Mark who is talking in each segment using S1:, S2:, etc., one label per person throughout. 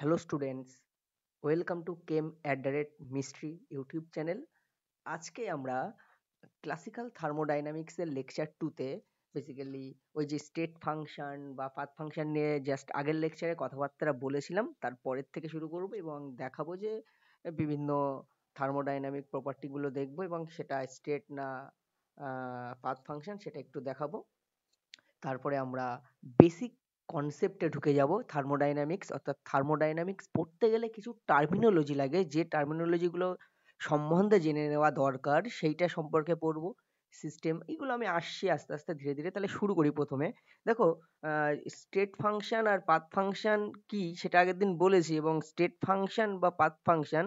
S1: Hello students, welcome to came at the rate mystery YouTube channel. আজকে আমরা classical থার্মোডাইনামিক্সের lecture টুতে basically ওই যে স্টেট ফাংশন বা পাথ ফাংশন নিয়ে জাস্ট আগের লেকচারে কথাবার্তা বলেছিলাম, তারপরের থেকে শুরু করব এবং দেখাবো যে বিভিন্ন থার্মোডাইনামিক প্রপার্টিগুলো দেখবো এবং সেটা স্টেট না পাথ ফাংশন সেটা একটু দেখাবো। তারপরে আমরা বেসিক কনসেপ্টে ঢুকে যাব। থার্মোডাইনামিক্স অর্থাৎ থার্মোডাইনামিক্স পড়তে গেলে কিছু টার্মিনোলজি লাগে, যে টার্মিনোলজিগুলো সম্বন্ধে জেনে নেওয়া দরকার সেইটা সম্পর্কে পড়বো। সিস্টেম এগুলো আমি আসছি আস্তে আস্তে ধীরে ধীরে। তাহলে শুরু করি। প্রথমে দেখো, স্টেট ফাংশন আর পাথ ফাংশন কি সেটা আগের দিন বলেছি, এবং স্টেট ফাংশন বা পাথ ফাংশন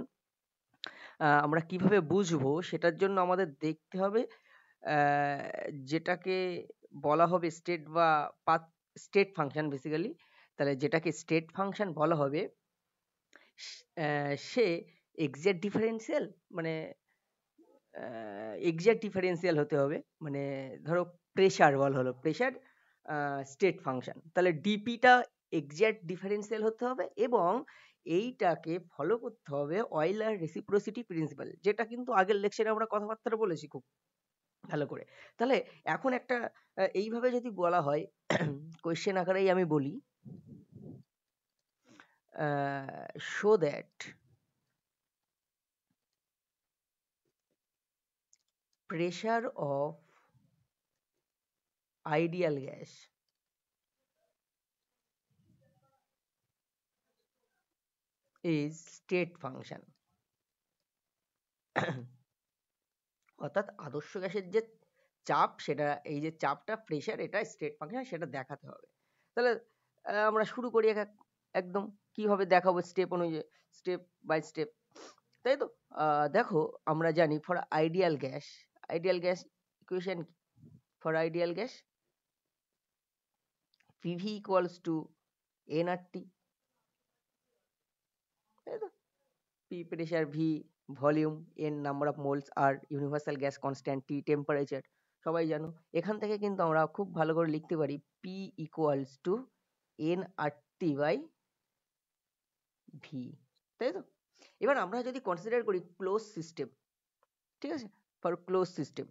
S1: আমরা কিভাবে বুঝবো সেটার জন্য আমাদের দেখতে হবে যেটাকে বলা হবে স্টেট বা পাথ, স্টেট ফাংশন বেসিক্যালি। তাহলে যেটাকে স্টেট ফাংশন বলা হবে সে এক্সাক্ট ডিফারেন্সিয়াল, মানে এক্সাক্ট ডিফারেন্সিয়াল হতে হবে। মানে ধরো প্রেসার বলা হলো, প্রেসার স্টেট ফাংশন, তাহলে ডিপিটা এক্সাক্ট ডিফারেন্সিয়াল হতে হবে এবং এইটাকে ফলো করতে হবে অয়েলার রেসিপ্রোসিটি প্রিন্সিপাল, যেটা কিন্তু আগের লেকচারে আমরা কথাবার্তা বলেছি খুব ভালো করে। তাহলে এখন একটা এইভাবে যদি বলা হয়, কোয়েশ্চেন আকারেই আমি বলি, show that pressure of ideal gas is state function. অর্থাৎ আদর্শ গ্যাসের যে চাপ, সেটা এই যে চাপটা প্রেসার, এটা স্টেট ফাংশন, সেটা দেখাতে হবে। তাহলে আমরা শুরু করি একদম কিভাবে দেখাবো, স্টেপ অনুযায়ী, স্টেপ বাই স্টেপ, তাই তো? দেখো, আমরা জানি for ideal gas equation for ideal gas PV equals to NRT, তাই তো? P pressure, V volume, N number of moles, আর universal gas constant, T temperature, সবাই জানো। এখান থেকে কিন্তু আমরা খুব ভালো করে লিখতে পারি P equals to N R T by V, তাই তো? এবার আমরা যদি কনসিডার করি ক্লোজ সিস্টেম, ঠিক আছে, ফর ক্লোজ সিস্টেম।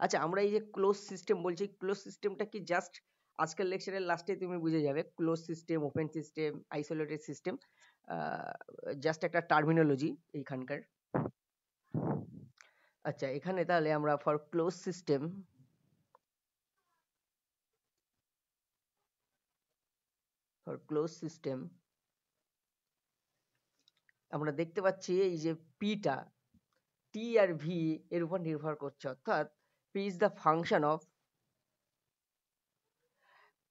S1: আচ্ছা, আমরা এই যে ক্লোজ সিস্টেম বলছি, ক্লোজ সিস্টেমটা কি জাস্ট আজকের লেকচারের লাস্টে তুমি বুঝে যাবে। Close system, open system, isolated system, just একটা টার্মিনোলজি এইখানকার। আচ্ছা, এখানে তাহলে আমরা ফর ক্লোজ সিস্টেম আমরা দেখতে পাচ্ছি এই যে পিটা টি আর ভি এর উপর নির্ভর করছে, অর্থাৎ P is the function of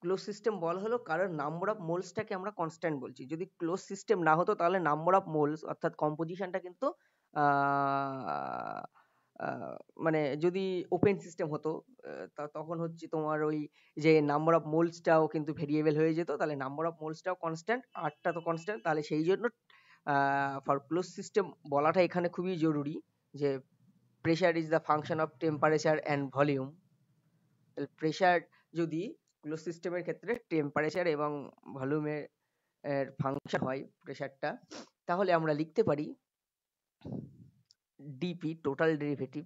S1: close system বলা হলো কারণ নাম্বার অফ মোলসটাকে আমরা কনস্ট্যান্ট বলছি। যদি ক্লোজ সিস্টেম না হতো তাহলে নাম্বার অফ মোলস অর্থাৎ কম্পোজিশনটা কিন্তু আহ, আহ, মানে যদি ওপেন সিস্টেম হতো, তখন হচ্ছে তোমার ওই যে নাম্বার অফ মোলসটাও কিন্তু ভেরিয়েবল হয়ে যেত, তাহলে নাম্বার অফ মোলসটাও কনস্ট্যান্ট, আরটা তো কনস্ট্যান্ট, তাহলে সেই জন্য ফর ক্লোজ সিস্টেম বলাটা এখানে খুবই জরুরি, যে pressure is the function of temperature and volume. Pressure যদি ক্লোজ সিস্টেমের ক্ষেত্রে টেম্পারেচার এবং ভলিউমের ফাংশন হয় প্রেসারটা, তাহলে আমরা লিখতে পারি DP, total derivative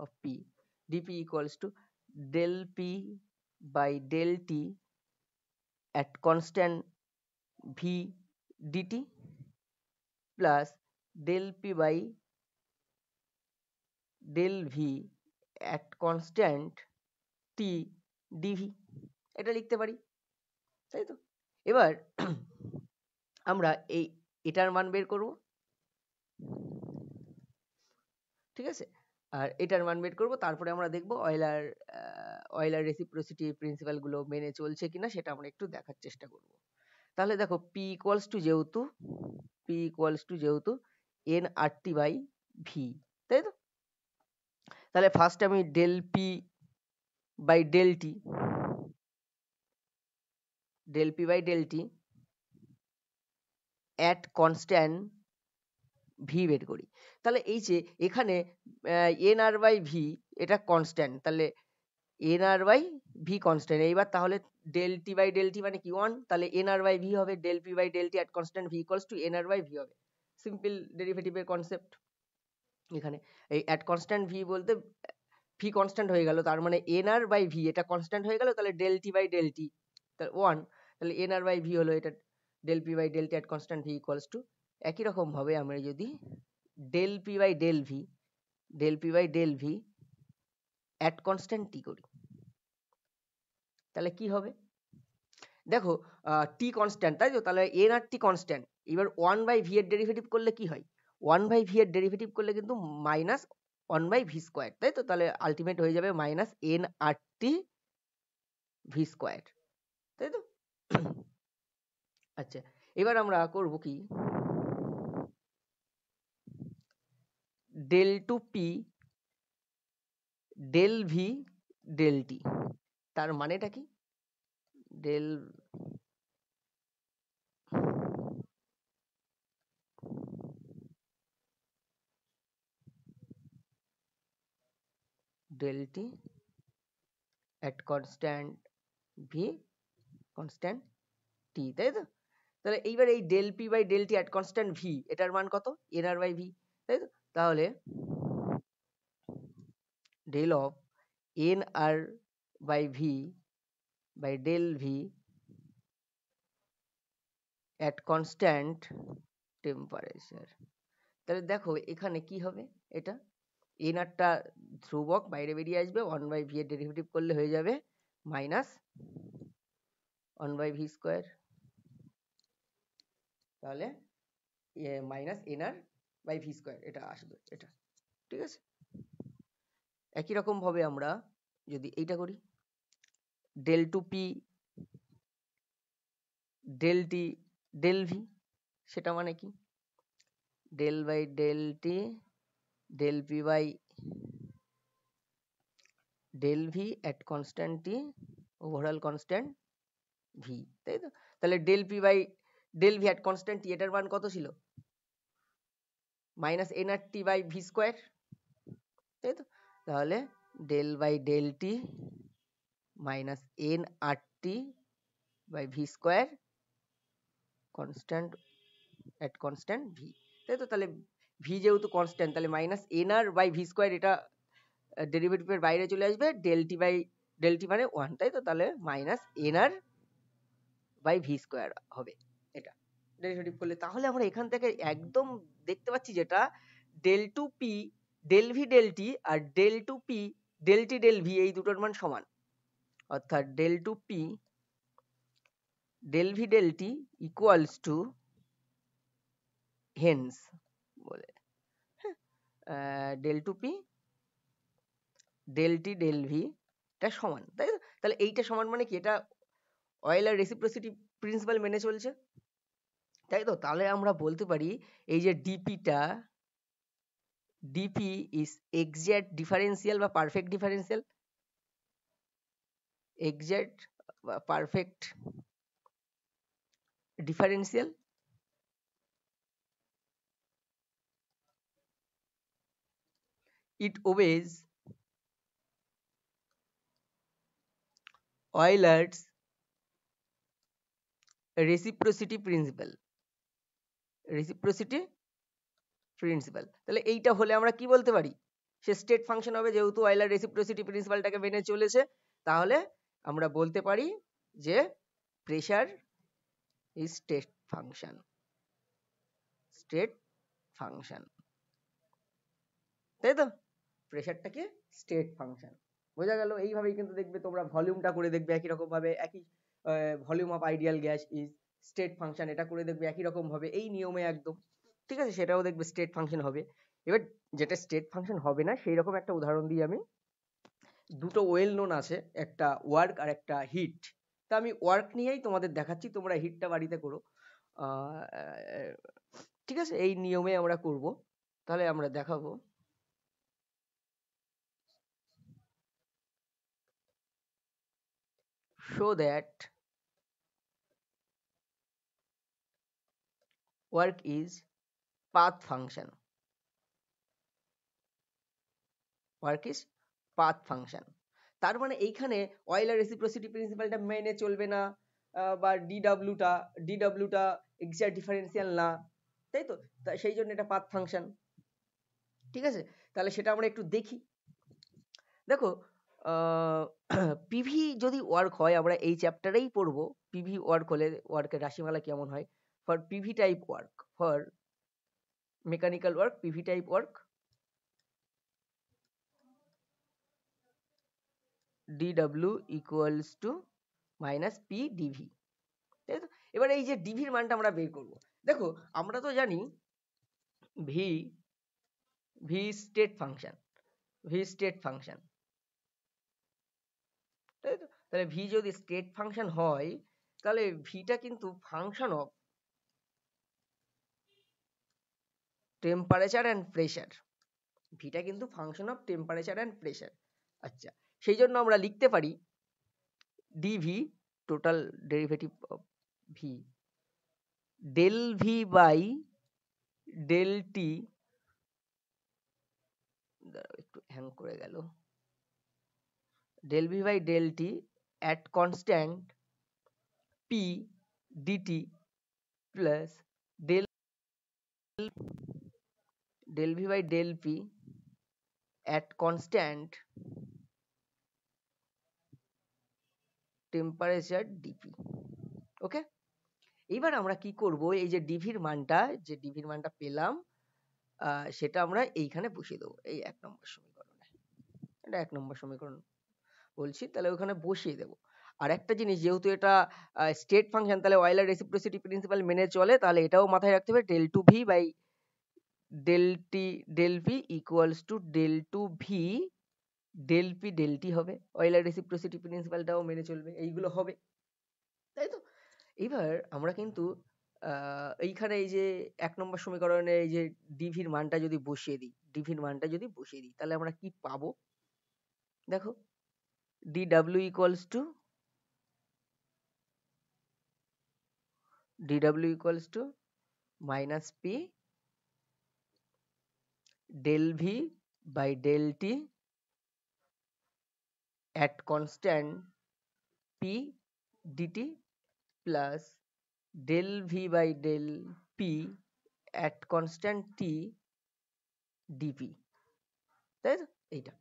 S1: of P, DP equals to del P by del T at constant v dt plus del p by del v at constant t dv, এটা লিখতে পারি, তাই তো? এবার আমরা এটার মান বের করব, ঠিক আছে? আর এটার মান বের করব, তারপরে আমরা দেখব অয়েলার রেসিপ্রোসিটি প্রিন্সিপাল গুলো মেনে চলছে কিনা, সেটা আমরা একটু দেখার চেষ্টা করব। তাহলে দেখো, পি ইকুয়ালস টু যেহেতু N R T by V, তাই তো? তাহলে ফার্স্ট আমি del P by del T at constant V বের করি। তাহলে এই যে এখানে এন আর বাই ভি এটা কনস্ট্যান্ট, তাহলে N R by V constant. এইবার তাহলে del T by del T মানে কি 1, তাহলে এন আর বাই ভি হবে del P by del T at constant V equals to N R by V হবে। Simple ডেরিভেটিভের কনসেপ্ট এখানে। এই অ্যাট কনস্ট্যান্ট ভি বলতে ভি কনস্ট্যান্ট হয়ে গেল, তার মানে এন আর বাই ভি এটা কনস্ট্যান্ট হয়ে গেল, তাহলে del T by del T তাহলে 1, তাহলে এন আর বাই ভি হলো এটা del P by del T at constant V equals to. একই রকম ভাবে আমরা যদি del P by del V at constant T করি তাহলে কি হবে দেখো, টি কনস্ট্যান্ট তাই তো, তাহলে এন আর টি কনস্ট্যান্ট। এবার 1/v এর ডেরিভেটিভ করলে কি হয়, 1/v এর ডেরিভেটিভ করলে কিন্তু মাইনাস 1/v স্কোয়ার, তাই তো, তাহলে আলটিমেট হয়ে যাবে minus N R T V square, তাই তো। আচ্ছা, এবার আমরা করব কি, del two P del V del T, তার মানেটা কি, del del T at constant V constant T, তাই তো। তাহলে এইবার এই del P by del T at constant V এটার মান কত, এন আর বাই ভি, তাই তো। তাহলে del of N R by V by del V at constant temperature, তাহলে দেখো এখানে কি হবে, এটা এন আরটা ধ্রুবক বাইরে বেরিয়ে আসবে, 1/v এর ডেরিভেটিভ করলে হয়ে যাবে মাইনাস 1/v স্কোয়ার, তাহলে minus N R by V square এটা আসবে, এটা ঠিক আছে। একই রকম ভাবে আমরা যদি এইটা করি, del two P del T del V, সেটা মানে কি, del by del T del P by del V at constant T overall constant V, তাই তো। তাহলে ডেল P by del V at constant টি এটার মান কত ছিল, minus N R T by V square, তাই তো। তাহলে del by del T minus N R T by V square constant at constant V, তাই তো। তাহলে ভি যেহেতু কনস্ট্যান্ট, তাহলে minus N R by V square এটা ডেরিভেটিভের বাইরে চলে আসবে, del T by del T মানে 1, তাই তো। তাহলে minus N R by V square হবে এটা ডেরিভেটিভ করলে। তাহলে আমরা এখান থেকে একদম দেখতে পাচ্ছি যেটা del two P del V del T আর del two P del T del V এই দুটোর মান সমান, অর্থাৎ del two P del V del T equals to hence বলে del two P del T del V এটা সমান, তাই তো। তাহলে এইটা সমান মানে কি, এটা অয়েলার রেসিপ্রোসিটি প্রিন্সিপাল মেনে চলছে, তাই তো। তাহলে আমরা বলতে পারি এই যে ডিপিটা ডিপি ইজ এক্সাক্ট ডিফারেন্সিয়াল বা পারফেক্ট ডিফারেন্সিয়াল, এক্সাক্ট বা perfect differential, it obeys Euler's reciprocity principle, reciprocity principal. তাহলে এইটা হলে আমরা কি বলতে পারি, সে স্টেট ফাংশন হবে, যেহেতু অয়েলার রেসিপ্রোসিটি প্রিন্সিপালটাকে মেনে চলেছে। তাহলে আমরা বলতে পারি যে pressure is state function, state function, তাই তো। প্রেসারটাকে স্টেট ফাংশন বোঝা গেল। এইভাবেই কিন্তু দেখবে তোমরা ভলিউমটা করে দেখবে একই রকম ভাবে, একই volume of ideal gas is state function, এটা করে দেখবে একই রকম ভাবে এই নিয়মে একদম, ঠিক আছে। সেটাও দেখবে স্টেট ফাংশন হবে। এবার যেটা স্টেট ফাংশন হবে না সেই রকম একটা উদাহরণ দিই আমি। দুটো ওয়েল নোন আছে, একটা ওয়ার্ক আর একটা হিট। তা আমি ওয়ার্ক নিয়েই তোমাদের দেখাচ্ছি, তোমরা হিটটা বাড়িতে করো, ঠিক আছে। এই নিয়মে আমরা করব, তাহলে আমরা দেখাবো। Show that work is path function, work is path function। তার মানে এইখানে অয়েলার রেসিপ্রোসিটি প্রিন্সিপালটা মেনে চলবে না, বা ডিডব্লিউটা এক্সাক্ট ডিফারেন্সিয়াল না, তাই তো? সেই জন্য এটা পাথ ফাংশন। ঠিক আছে, তাহলে সেটা আমরা একটু দেখি। দেখো, পিভি যদি ওয়ার্ক হয়, আমরা এই চ্যাপ্টারেই পড়বো পিভি ওয়ার্ক হলে ওয়ার্কের রাশিমালা কেমন হয়। For PV type work, for mechanical work, PV type work, dw equals to minus P DV, তাই তো? এবার এই যে ডিভির মানটা আমরা বের করব। দেখো, আমরা তো জানি V V state function, V state function, তাই তো? তাহলে ভি যদি স্টেট ফাংশন হয়, তাহলে ভিটা কিন্তু function of temperature and pressure, ভিটা কিন্তু function of temperature and pressure. আচ্ছা, সেই জন্য আমরা লিখতে পারি d V total derivative of V del V by del T, একটু হ্যাং করে গেল, del V by del T at constant p dt plus del del v by del p at constant temperature dp। ওকে, এবার আমরা কি করব, এই যে ডিভির মানটা, যে ডিভির মানটা পেলাম, সেটা আমরা এইখানে বসিয়ে দেবো, এই 1 নম্বর সমীকরণে। এটা 1 নম্বর সমীকরণ বলছি, তাহলে ওখানে বসিয়ে দেবো। আর একটা জিনিস, যেহেতু এটা স্টেট ফাংশন, তাহলে অয়েলার রেসিপ্রোসিটি প্রিন্সিপাল মেনে চলে, তাহলে এটাও মাথায় রাখতে হবে, del 2v by del t del v equals to del 2v del p del t হবে, অয়েলার রেসিপ্রোসিটি প্রিন্সিপালটাও মেনে চলবে, এইগুলো হবে, তাই তো? এবার আমরা কিন্তু এইখানে এই যে 1 নম্বর সমীকরণে এই যে ডিভির মানটা যদি বসিয়ে দিই, ডিভির মানটা যদি বসিয়ে দিই, তাহলে আমরা কি পাবো? দেখো, dw equals to minus p del v by del t at constant p dt plus del v by del p at constant t dp, তাই তো? এইটা,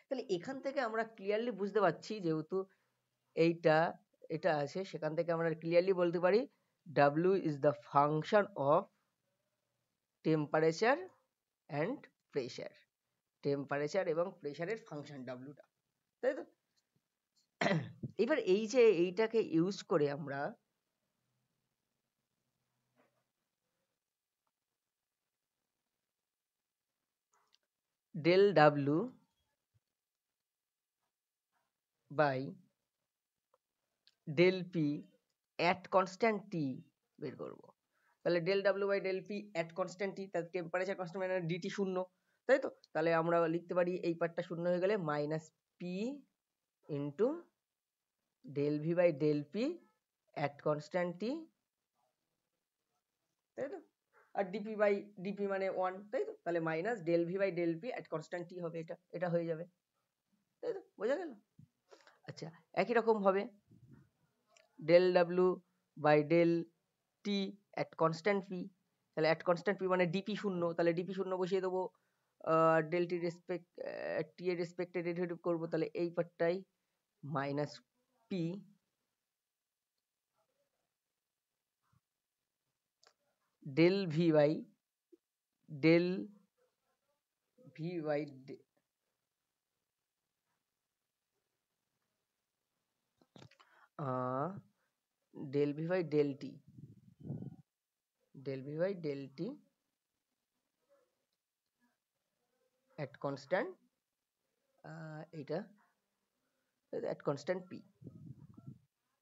S1: তাহলে এখান থেকে আমরা ক্লিয়ারলি বুঝতে পারছি, যেহেতু এইটা এটা আছে, সেখান থেকে আমরা ক্লিয়ারলি বলতে পারি w is the function of temperature and pressure, temperature এবং প্রেসারের ফাংশন ডাব্লুটা, তাই তো? এবার এই যে এইটাকে ইউজ করে আমরা del w by del p at constant t বের করব। তাহলে del w by del p at constant t, তাহলে টেম্পারেচার কনস্ট্যান্ট মানে dt শূন্য, তাই তো? তাহলে আমরা লিখতে পারি এই পার্টটা শূন্য হয়ে গেলে minus p into del v by del p at constant t, তাই তো? আর dp by dp মানে 1, তাই তো? তাহলে minus del v by del p at constant t হবে, এটা এটা হয়ে যাবে, তাই তো? বোঝা গেল? আচ্ছা, একই রকম ভাবে del w by del t at constant p, তাহলে at constant p মানে dp শূন্য, তাহলে dp শূন্য বসিয়ে দেবো, del t রেসপেক্ট t এর রেসপেক্টে ডেরিভেটিভ করব, তাহলে এই পার্টটাই minus p del v by del v by del v by del t, del v by del t at constant এটা at constant p,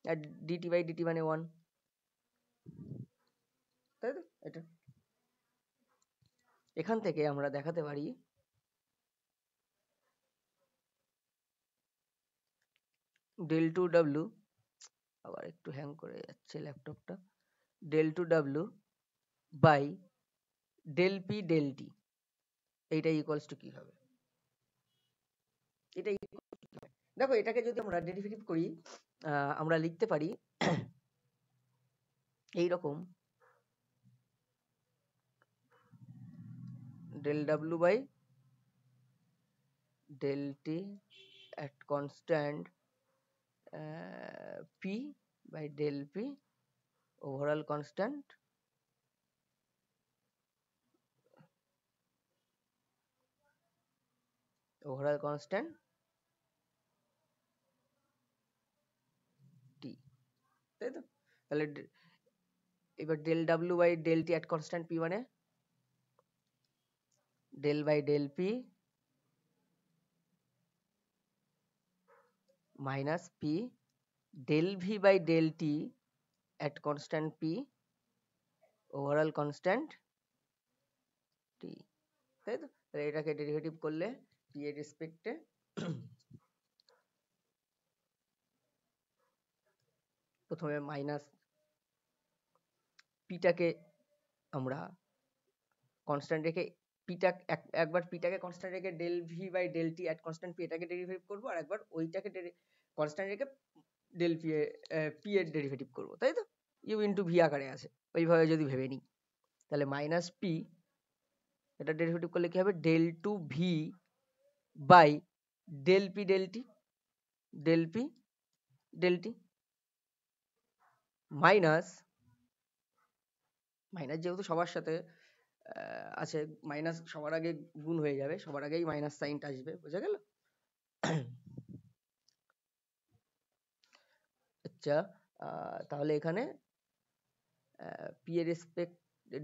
S1: আর dt by dt মানে 1, তাই তো? এটা এখান থেকে আমরা দেখাতে পারি del 2w, আবার একটু হ্যাং করে যাচ্ছে ল্যাপটপটা, del 2w by del p del t, এইটা ইকুয়ালস টু কি হবে? এটা দেখো এটাকে যদি আমরা ডেরিভেটিভ করি, আমরা লিখতে পারি এইরকম, del w by del t at constant p by del p overall constant t, তাই তো? তাহলে এবার del w by del t at constant p মানে del by del p minus p del v by del t at constant p overall constant t, তাই তো? তাহলে এটাকে derivative করলে p এর রেসপেক্টে প্রথমে মাইনাস পিটাকে আমরা কনস্ট্যান্ট রেখে একবার পিটাকে কনস্ট্যান্ট রেখে del V by del T at constant P এটাকে ডেরিভেটিভ করবো, আর একবার ওইটাকে কনস্ট্যান্ট রেখে ডেল পি এর ডেরিভেটিভ করবো, তাই তো? ইউ ইন্টু ভি আকারে আছে, ওইভাবে যদি ভেবে নিই তাহলে মাইনাস পি এটা ডেরিভেটিভ করলে কি হবে, del two V by del P del T minus যেহেতু সবার সাথে আছে, মাইনাস সবার আগে গুণ হয়ে যাবে, সবার আগেই মাইনাস সাইনটা আসবে, বোঝা গেল? আচ্ছা, তাহলে এখানে পি এর respect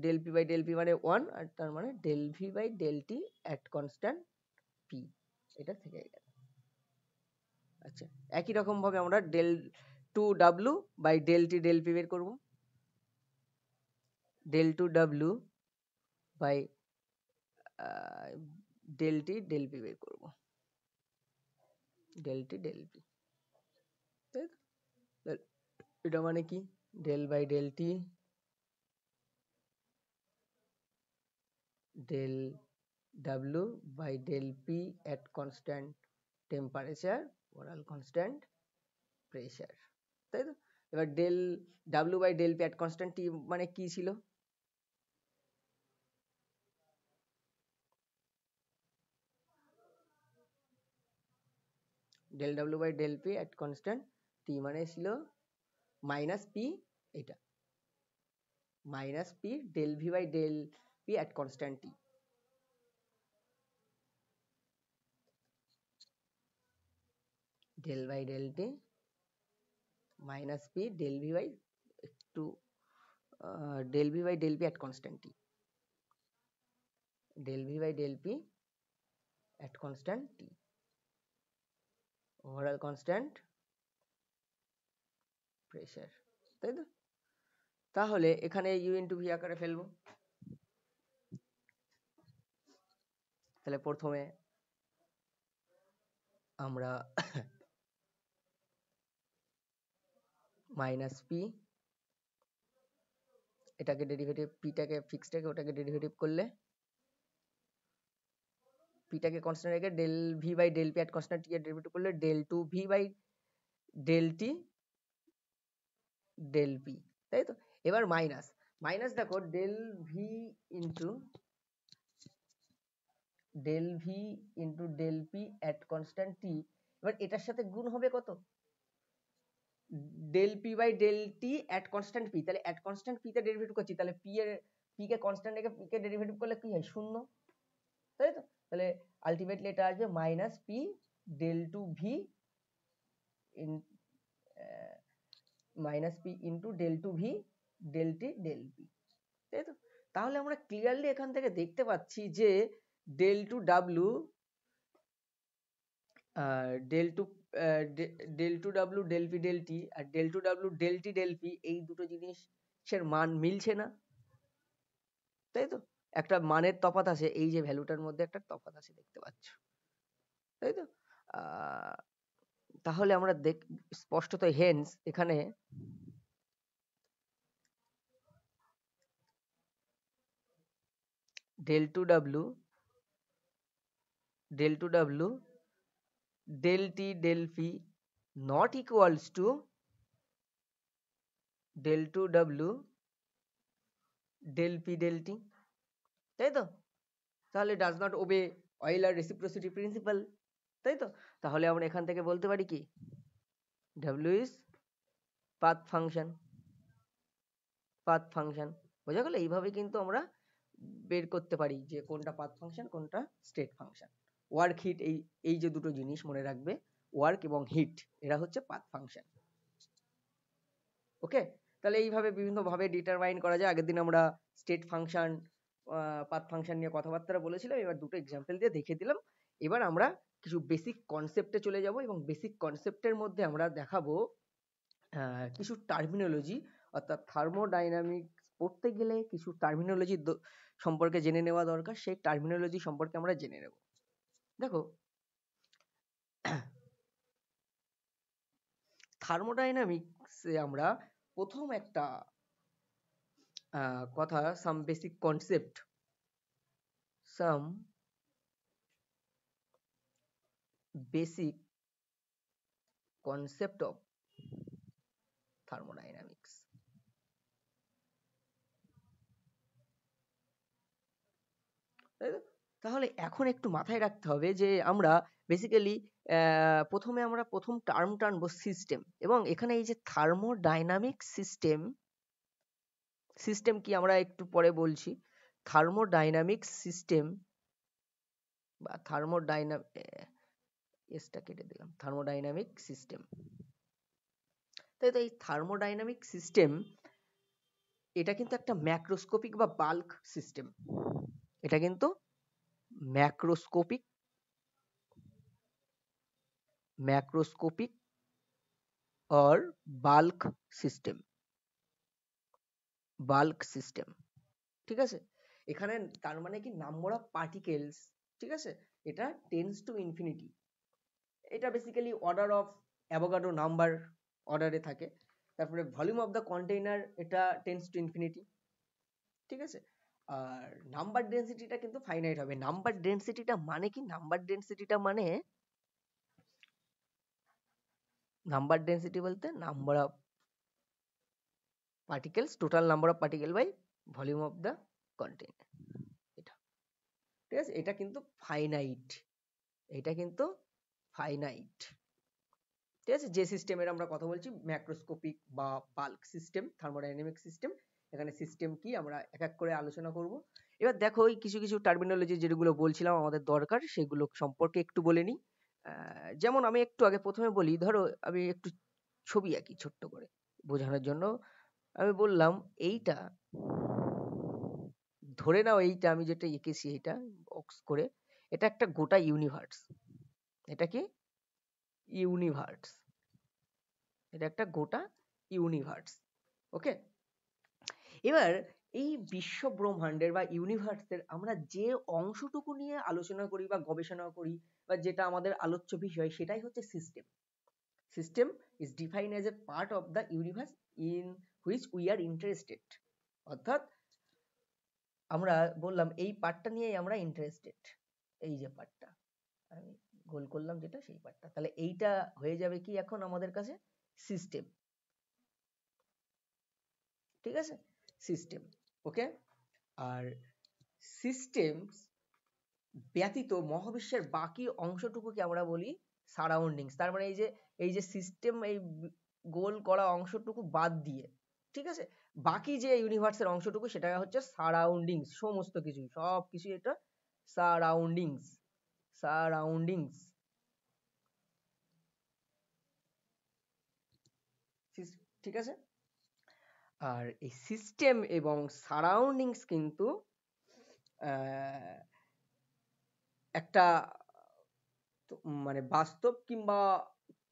S1: del P by del P মানে 1, আর তার মানে del V by del T at constant P, এটা থেকে গেল। আচ্ছা, একই রকম ভাবে আমরা del two W by del T del P বের করবো, del two W by del T del P বের করবো, ডেল টি ডেল পি, এটা মানে কি, del by del T del W by del P at constant temperature oral constant pressure, তাই তো? এবার del W by del P at constant T মানে কি ছিল, del W by del P at constant T মানে ছিল minus P, এটা minus P del V by del P at constant T, del by del T minus P del V by একটু del V by del P at constant T, del V by del P at constant T overall constant pressure, তাই তো? তাহলে এখানে you into V আকারে ফেলবো, তাহলে প্রথমে আমরা মাইনাস পি এটাকে ডেরিভেটিভ, পিটাকে ফিক্সডটাকে ওটাকে ডেরিভেটিভ করলে পিটাকে কনস্ট্যান্ট রেখে del V by del P at constant T এর ডেরিভেটিভ করলে del two V by del T del P, তাই তো? এবার মাইনাস দেখো del V into del P at constant T, এবার এটার সাথে গুণ হবে কত, del P by del T at constant P, তাহলে এট কনস্ট্যান্ট পি তে ডেরিভেটিভ করছি, তাহলে পি কে কনস্ট্যান্ট রেখে পি কে ডেরিভেটিভ করলে কি হয়, শূন্য, তাই তো? তাহলে আলটিমেটলি এটা আসবে minus P del two V in minus P into del two V del T del P, তাই তো? তাহলে আমরা ক্লিয়ারলি এখান থেকে দেখতে পাচ্ছি যে del two W del two del two W del P del T আর del two W del T del P, এই দুটো জিনিসের মান মিলছে না, তাই তো? একটা মানের তফাৎ আছে, এই যে ভ্যালুটার মধ্যে একটা তফাৎ আছে দেখতে পাচ্ছ, তাই তো? তাহলে আমরা স্পষ্টত হেন্স এখানে del two W del t del phi not equals to del 2 w del p del t, তাই তো? তাহলে does not obey Euler reciprocity principle, তাই তো? তাহলে আমরা এখান থেকে বলতে পারি কি w is path function, path function বোঝা গেল? এইভাবে কিন্তু আমরা বের করতে পারি যে কোনটা পাথ ফাংশন কোনটা স্টেট ফাংশন। ওয়ার্ক হিট, এই যে দুটো জিনিস মনে রাখবে, ওয়ার্ক এবং হিট, এরা হচ্ছে পাথ ফাংশন। ওকে, তাহলে এইভাবে বিভিন্ন ভাবে ডিটারমাইন করা যায়। আগের দিন আমরা স্টেট ফাংশন, পাথ ফাংশন নিয়ে কথাবার্তা বলেছিলাম, এবার দুটো এক্সাম্পল দিয়ে দেখিয়ে দিলাম। এবার আমরা কিছু বেসিক কনসেপ্টে চলে যাব এবং বেসিক কনসেপ্টের মধ্যে আমরা দেখাবো কিছু টার্মিনোলজি, অর্থাৎ থার্মোডাইনামিক্স পড়তে গেলে কিছু টার্মিনোলজি সম্পর্কে জেনে নেওয়া দরকার। সেই টার্মিনোলজি সম্পর্কে আমরা জেনে নেব। দেখো, থার্মোডাইনামিক্সে আমরা প্রথম একটা কথা, some basic concept, some basic concept of thermodynamics. তাহলে এখন একটু মাথায় রাখতে হবে যে আমরা বেসিক্যালি প্রথমে আমরা প্রথম টার্ম টানবো সিস্টেম, এবং এখানে এই যে থার্মোডাইনামিক সিস্টেম, সিস্টেম কি আমরা একটু পরে বলছি। থার্মোডাইনামিক সিস্টেম বা এসটা কেটে দিলাম, থার্মোডাইনামিক সিস্টেম। তাই তো এই থার্মোডাইনামিক সিস্টেম এটা কিন্তু একটা ম্যাক্রোস্কোপিক বা বাল্ক সিস্টেম। এটা কিন্তু macroscopic or bulk system, bulk system, ঠিক আছে? এখানে তার মানে কি নাম্বার অফ পার্টিকেলস, ঠিক আছে, এটা টেন্ডস টু ইনফিনিটি। এটা basically order of Avogadro number অর্ডারে থাকে। তারপরে ভলিউম অফ দ্য কন্টেইনার, এটা টেন্ডস টু ইনফিনিটি, ঠিক আছে? আর নাম্বার ডেনসিটিটা কিন্তু ফাইনাইট হবে। নাম্বার ডেনসিটিটা মানে কি? নাম্বার ডেনসিটিটা মানে, নাম্বার ডেনসিটি বলতে number of particles, total number of particle by volume of the container, এটা ঠিক আছে? এটা কিন্তু ফাইনাইট, এটা কিন্তু ফাইনাইট, ঠিক আছে? যে সিস্টেমের আমরা কথা বলছি ম্যাক্রোস্কোপিক বা বাল্ক সিস্টেম, থার্মোডাইনামিক সিস্টেম। এখানে সিস্টেম কি আমরা এক এক করে আলোচনা করব। এবার দেখো এই কিছু কিছু টার্মিনোলজি যেগুলো বলছিলাম আমাদের দরকার, সেগুলো সম্পর্কে একটু বলে নিই। যেমন আমি একটু আগে প্রথমে বলি, ধরো আমি একটু ছবি আঁকি ছোট্ট করে বোঝানোর জন্য। আমি বললাম এইটা, ধরে নাও এইটা আমি যেটা এঁকেছি এটা বক্স করে, এটা একটা গোটা ইউনিভার্স। এটা কি? ইউনিভার্স। এটা একটা গোটা ইউনিভার্স। ওকে, এবার এই বিশ্ব ব্রহ্মাণ্ডের বা ইউনিভার্সের আমরা যে অংশটুকু নিয়ে আলোচনা করি বা গবেষণা করি বা যেটা আমাদের আলোচ্য বিষয়, সেটাই হচ্ছে system. System is defined as a part of the universe in which we are interested. অর্থাৎ আমরা বললাম এই পার্টটা নিয়েই আমরা ইন্টারেস্টেড, এই যে পার্টটা আমি গোল করলাম যেটা, সেই পার্টটা। তাহলে এইটা হয়ে যাবে কি এখন আমাদের কাছে? সিস্টেম, ঠিক আছে? সিস্টেম, ওকে। আর সিস্টেম ব্যতীত মহাবিশ্বের বাকি অংশটুকুকে আমরা বলি সারাউন্ডিংস। তার মানে এই যে সিস্টেম, এই গোল করা অংশটুকু বাদ দিয়ে, ঠিক আছে, বাকি যে ইউনিভার্সের অংশটুকু সেটা হচ্ছে সারাউন্ডিংস। সমস্ত কিছু, সব কিছু এটা সারাউন্ডিংস, সারাউন্ডিংস, ঠিক আছে? আর এই সিস্টেম এবং সারাউন্ডিংস কিন্তু একটা মানে বাস্তব কিংবা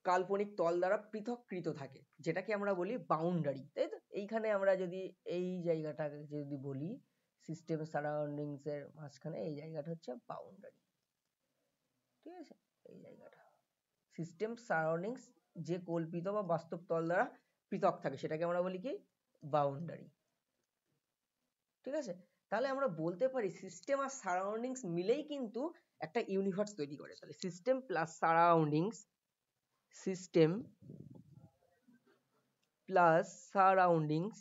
S1: কাল্পনিক তল দ্বারা পৃথককৃত থাকে, যেটাকে আমরা বলি বাউন্ডারি, তাই তো? এইখানে আমরা যদি এই জায়গাটাকে যদি বলি সিস্টেম সারাউন্ডিংস এর মাঝখানে, এই জায়গাটা হচ্ছে বাউন্ডারি, ঠিক আছে? এই জায়গাটা সিস্টেম সারাউন্ডিংস যে কল্পিত বা বাস্তব তল দ্বারা পৃথক থাকে, সেটাকে আমরা বলি কি? বাউন্ডারি, ঠিক আছে? তাহলে আমরা বলতে পারি সিস্টেম আর সারাউন্ডিংস মিলেই কিন্তু একটা ইউনিভার্স তৈরি করে। তাহলে system plus surroundings, system plus surroundings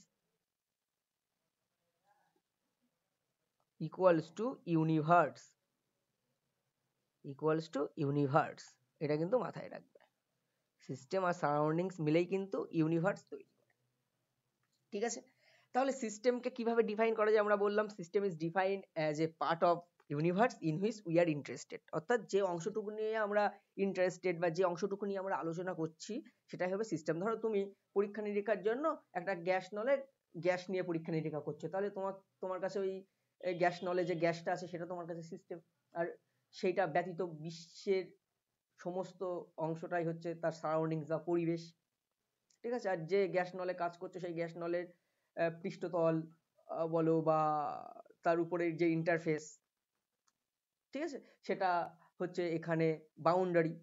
S1: equals to universe, equals to universe. এটা কিন্তু মাথায় রাখবে, সিস্টেম আর সারাউন্ডিংস মিলেই কিন্তু ইউনিভার্স তৈরি করে। ঠিক আছে, তাহলে সিস্টেমকে কিভাবে ডিফাইন করা যায়? আমরা বললাম system is defined as a part of universe in which we are interested. অর্থাৎ যে অংশটুকু নিয়ে আমরা ইন্টারেস্টেড বা যে অংশটুকু নিয়ে আমরা আলোচনা করছি সেটাই হবে সিস্টেম। ধরো তুমি পরীক্ষা নিরীক্ষার জন্য একটা গ্যাস নিয়ে পরীক্ষা নিরীক্ষা করছো, তাহলে তোমার কাছে ওই গ্যাস নলে যে গ্যাসটা আছে সেটা তোমার কাছে সিস্টেম। আর সেইটা ব্যতীত বিশ্বের সমস্ত অংশটাই হচ্ছে তার সারাউন্ডিংস বা পরিবেশ। ঠিক আছে, আর যে গ্যাস নলে কাজ করছে সেই গ্যাস নলের পৃষ্ঠতল বলো বা তার উপরের যে ইন্টারফেস, ঠিক আছে, সেটা হচ্ছে এখানে বাউন্ডারি।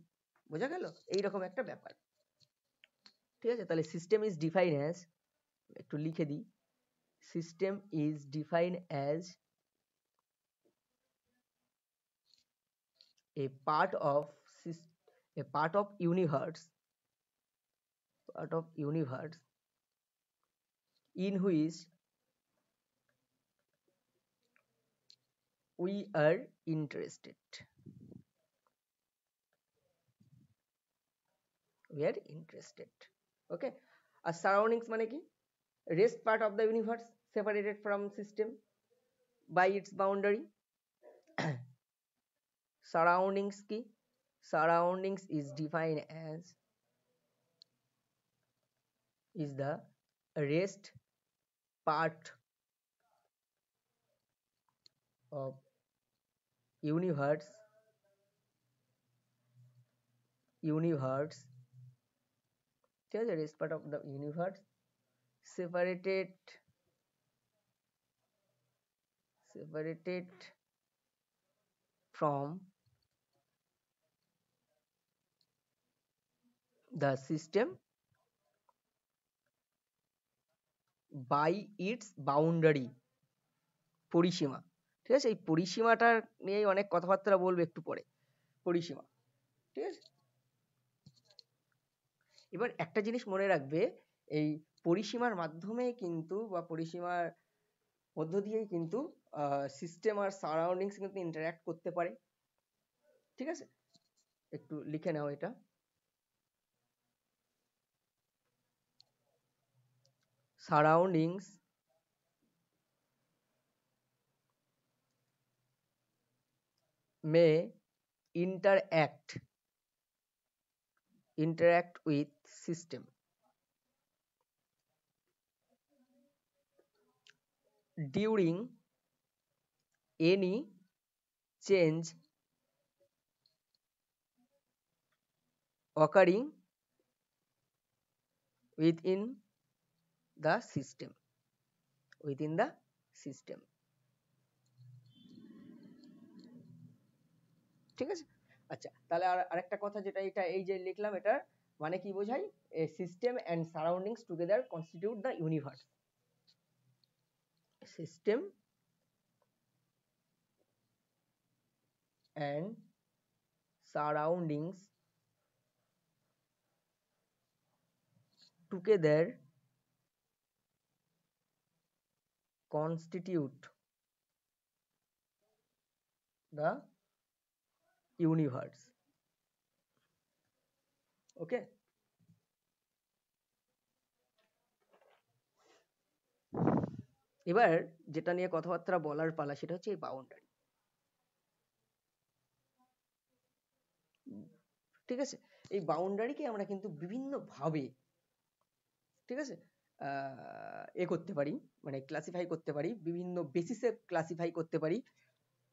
S1: বোঝা গেল? এইরকম একটা ব্যাপার। ঠিক আছে, তাহলে সিস্টেম ইজ ডিফাইন অ্যাজ, একটু লিখে দিই, system is define as a part of a part of universe, part of universe in which we are interested, we are interested. Okay, আর সারাউন্ডিংস মানে কি? Rest part of the universe separated from system by its boundary. Surroundings কি? Surroundings is defined as is the rest part of universe ঠিক আছে, rest part of the universe separated from the system by its boundary, পরিসীমা। ঠিক আছে, এই পরিসীমাটার নিয়েই অনেক কথাবার্তা বলবো একটু পরে, পরিসীমা। ঠিক আছে, এবার একটা জিনিস মনে রাখবে, এই পরিসীমার মাধ্যমে কিন্তু বা পরিসীমার মধ্য দিয়েই কিন্তু সিস্টেম আর সারাউন্ডিংস কিন্তু ইন্টারঅ্যাক্ট করতে পারে। ঠিক আছে, একটু লিখে নাও এটা। Surroundings may interact with system during any change occurring within the system, ঠিক আছে। আচ্ছা, তাহলে আরেকটা কথা, যেটা এটা এই যে লিখলাম, এটা মানে কি বোঝায়? A system and surroundings together constitute the universe. System and surroundings together constitute the universe. Okay, এবার যেটা নিয়ে কথাবার্তা বলার পালা সেটা হচ্ছে এই বাউন্ডারি। ঠিক আছে, এই বাউন্ডারিকে আমরা কিন্তু বিভিন্ন ভাবে, ঠিক আছে, এ করতে পারি, মানে ক্লাসিফাই করতে পারি, বিভিন্ন বেসিসে ক্লাসিফাই করতে পারি।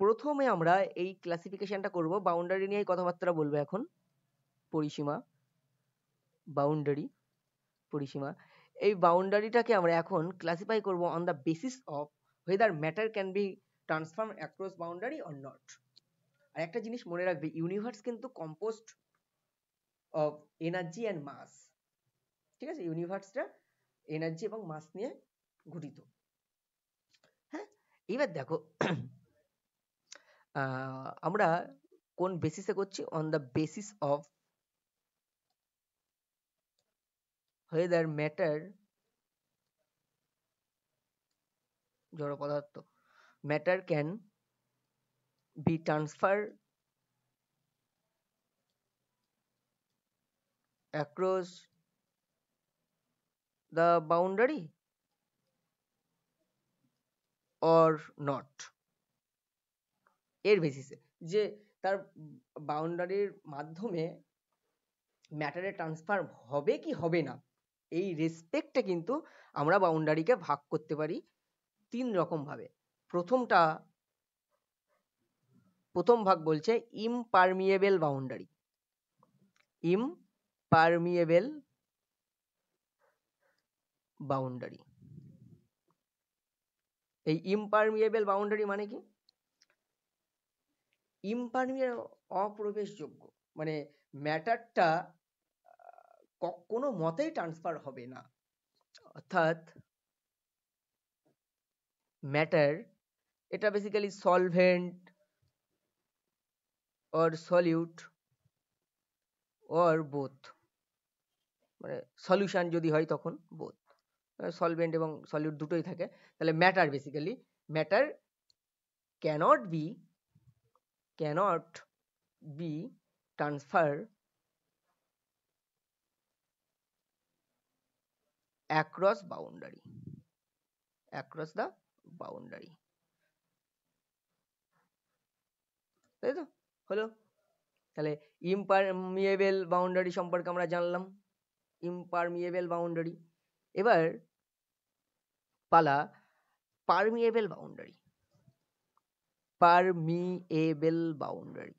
S1: প্রথমে আমরা এই ক্লাসিফিকেশনটা করব, বাউন্ডারি নিয়ে কথাবার্তা বলবো এখন। পরিসীমা, বাউন্ডারি, পরিসীমা। এই বাউন্ডারিটাকে আমরা এখন ক্লাসিফাই করব on the basis of whether matter can be transformed across boundary or not. আর একটা জিনিস মনে রাখবে, ইউনিভার্স কিন্তু composed of energy and mass. ঠিক আছে, ইউনিভার্সটা এনার্জি এবং মাস নিয়ে গঠিত। হ্যাঁ, এবার দেখো আমরা কোন বেসিসে করছি, on the basis of whether matter জড় পদার্থ matter can be transferred across the boundary or not, এর বেসিসে যে তার বাউন্ডারির মাধ্যমে ম্যাটারের ট্রান্সফার হবে কি হবে না, এই রেসপেক্টে কিন্তু আমরা বাউন্ডারিকে ভাগ করতে পারি তিন রকম ভাবে। প্রথম ভাগ বলছে ইমপারমিয়েবল বাউন্ডারি। ইমপারমিয়েবল বাউন্ডারি, এই ইমপারমিয়েবল বাউন্ডারি মানে কি? ইমপারমিয়েবল অপ্রবেশযোগ্য, মানে ম্যাটারটা কোনো মতেই ট্রান্সফার হবে না। অর্থাৎ ম্যাটার এটা basically solvent or solute or both, মানে সলিউশন যদি হয় তখন বোথ, সলভেন্ট এবং সলিউট দুটোই থাকে। তাহলে matter basically matter cannot be transferred across the boundary। তাই তো হলো। তাহলে ইমপারমিয়েবল বাউন্ডারি সম্পর্কে আমরা জানলাম, ইমপারমিয়েবল বাউন্ডারি। এবার পালা permeable boundary. Permeable boundary,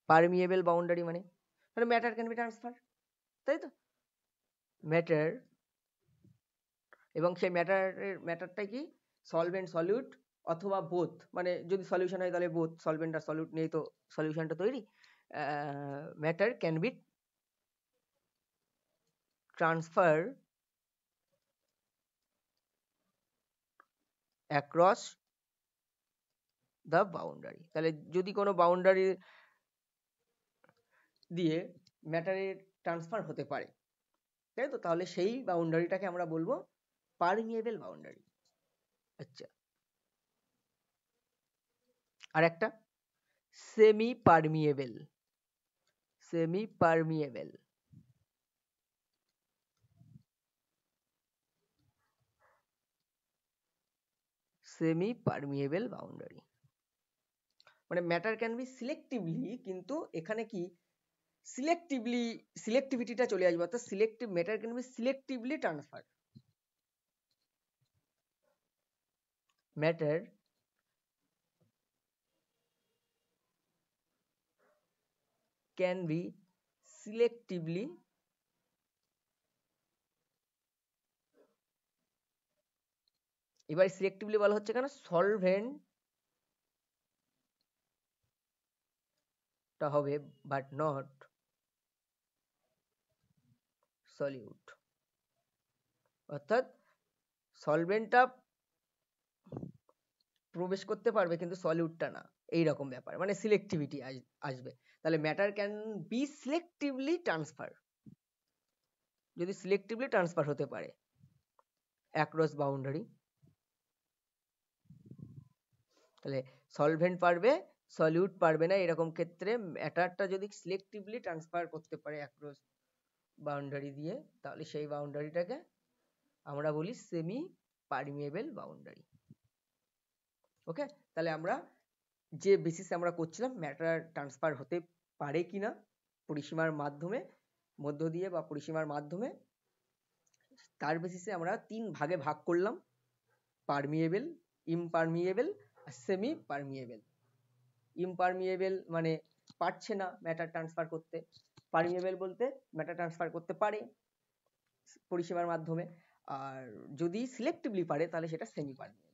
S1: permeable boundary মানে ম্যাটার ক্যান বি ট্রান্সফার, তাই তো? ম্যাটার, এবং সেই ম্যাটারটা কি সলভেন্ট সলিউট অথবা বোথ, মানে যদি সলিউশন হয় তাহলে বোথ, সলভেন্ট আর সলিউট নিয়েই তো সলিউশনটা তৈরি। Matter can be transfer across the boundary. তাহলে যদি কোনো বাউন্ডারি দিয়ে ম্যাটারের ট্রান্সফার হতে পারে, তাই তো, তাহলে সেই বাউন্ডারিটাকে আমরা বলবো পারমিয়েবল বাউন্ডারি। আচ্ছা, আর একটা semi permeable. Semi permeable, semi permeable boundary মানে ম্যাটার ক্যান বি সিলেক্টিভলি, কিন্তু এখানে কি সিলেক্টিভিটিটা চলে আসবে, অর্থাৎ selective matter can be selectively transfer. Matter can be selectively এবার সিলেক্টিভলি বলা হচ্ছে কেন, সলভেন্টটা হবে বাট নট সলিউট। অর্থাৎ সলভেন্টটা প্রবেশ করতে পারবে কিন্তু সলিউটটা না, এই রকম ব্যাপার, মানে সিলেক্টিভিটি আসবে। তাহলে matter can be selectively transfer, যদি সিলেক্টিভলি ট্রান্সফার হতে পারে অ্যাক্রস বাউন্ডারি, তাহলে সলভেন্ট পারবে সলিউট পারবে না, এরকম ক্ষেত্রে ম্যাটারটা যদি সিলেক্টিভলি ট্রান্সফার করতে পারে অ্যাক্রস বাউন্ডারি দিয়ে, তাহলে সেই বাউন্ডারিটাকে আমরা বলি সেমি পারমিয়েবল বাউন্ডারি। ওকে, তাহলে আমরা যে বেসিসে আমরা করছিলাম ম্যাটার ট্রান্সফার হতে পারে কিনা পরিসীমার মাধ্যমে, মধ্য দিয়ে বা পরিসীমার মাধ্যমে, তার বেসিসে আমরা তিন ভাগে ভাগ করলাম, পারমিয়েবল, ইমপারমিয়েবল আর সেমি পারমিয়েবল। ইমপারমিয়েবল মানে পারছে না ম্যাটার ট্রান্সফার করতে, পারমিয়েবল বলতে ম্যাটার ট্রান্সফার করতে পারে পরিসীমার মাধ্যমে, আর যদি সিলেক্টিভলি পারে তাহলে সেটা সেমি পারমিয়েবল।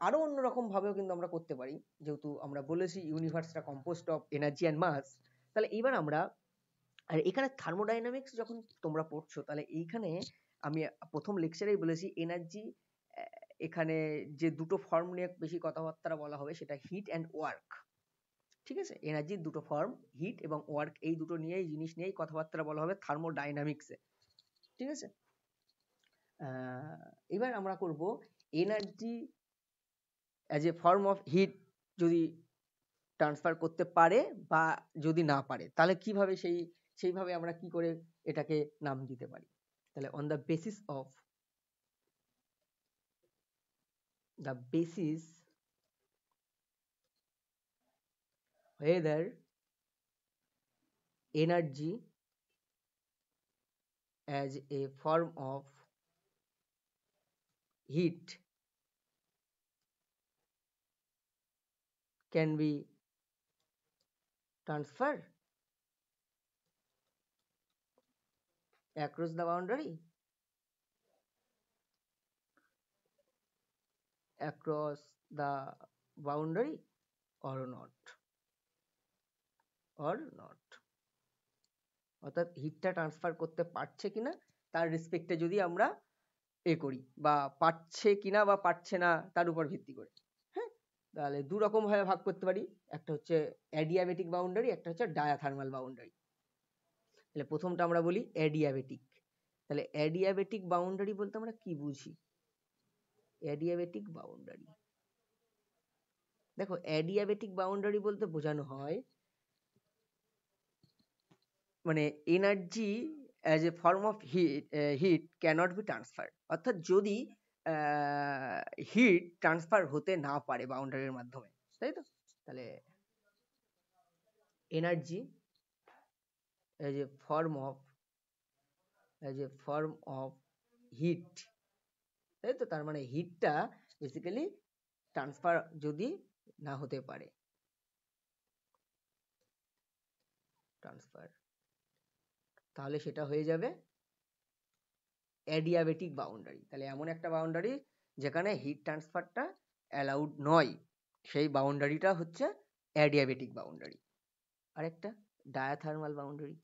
S1: আরো অন্যরকম ভাবেও কিন্তু আমরা করতে পারি, যেহেতু আমরা বলেছি ইউনিভার্সটা composed of energy and mass. তাহলে এবার আমরা, আর এখানে থার্মোডাইনামিক্স যখন তোমরা পড়ছো, তাহলে এইখানে আমি প্রথম লেকচারেই বলেছি এনার্জি এখানে যে দুটো ফর্ম নিয়ে বেশি কথাবার্তা বলা হবে সেটা হিট অ্যান্ড ওয়ার্ক। ঠিক আছে, এনার্জির দুটো ফর্ম হিট এবং ওয়ার্ক, এই দুটো নিয়েই জিনিস নিয়েই কথাবার্তা বলা হবে থার্মোডাইনামিক্সে। ঠিক আছে, এবার আমরা করব energy as a form of hit যদি ট্রান্সফার করতে পারে বা যদি না পারে তাহলে কিভাবে সেইভাবে আমরা কি করে এটাকে নাম দিতে পারি। তাহলে on the basis whether energy as a form of heat can be transferred across the boundary or not অর্থাৎ হিটটা ট্রান্সফার করতে পারছে কিনা তার রেসপেক্টে যদি আমরা করি, বা পারছে কিনা বা পারছে না তার উপর ভিত্তি করে। হ্যাঁ, তাহলে দু রকম ভাবে ভাগ করতে পারি, একটা হচ্ছে অ্যাডিয়াবেটিক বাউন্ডারি, একটা হচ্ছে ডায়াথার্মাল বাউন্ডারি। তাহলে প্রথমটা আমরা বলি অ্যাডিয়াবেটিক। তাহলে অ্যাডিয়াবেটিক বাউন্ডারি বলতে আমরা কি বুঝি? অ্যাডিয়াবেটিক বাউন্ডারি, দেখো অ্যাডিয়াবেটিক বাউন্ডারি বলতে বোঝানো হয় মানে energy as a form of heat can't be transfer, অর্থাৎ যদি হিট ট্রান্সফার হতে না পারে বাউন্ডারির মাধ্যমে, তাই তো? তাহলে energy as a form of hit, তাই তো? তার মানে হিটটা বেসিক্যালি ট্রান্সফার যদি না হতে পারে, তাহলে সেটা হয়ে যাবে অ্যাডিয়াবেটিক বাউন্ডারি। তাহলে এমন একটা বাউন্ডারি যেখানে হিট ট্রান্সফারটা অ্যালাউড নয়, সেই বাউন্ডারিটা হচ্ছে অ্যাডিয়াবেটিক বাউন্ডারি। আরেকটা ডায়াথার্মাল বাউন্ডারি।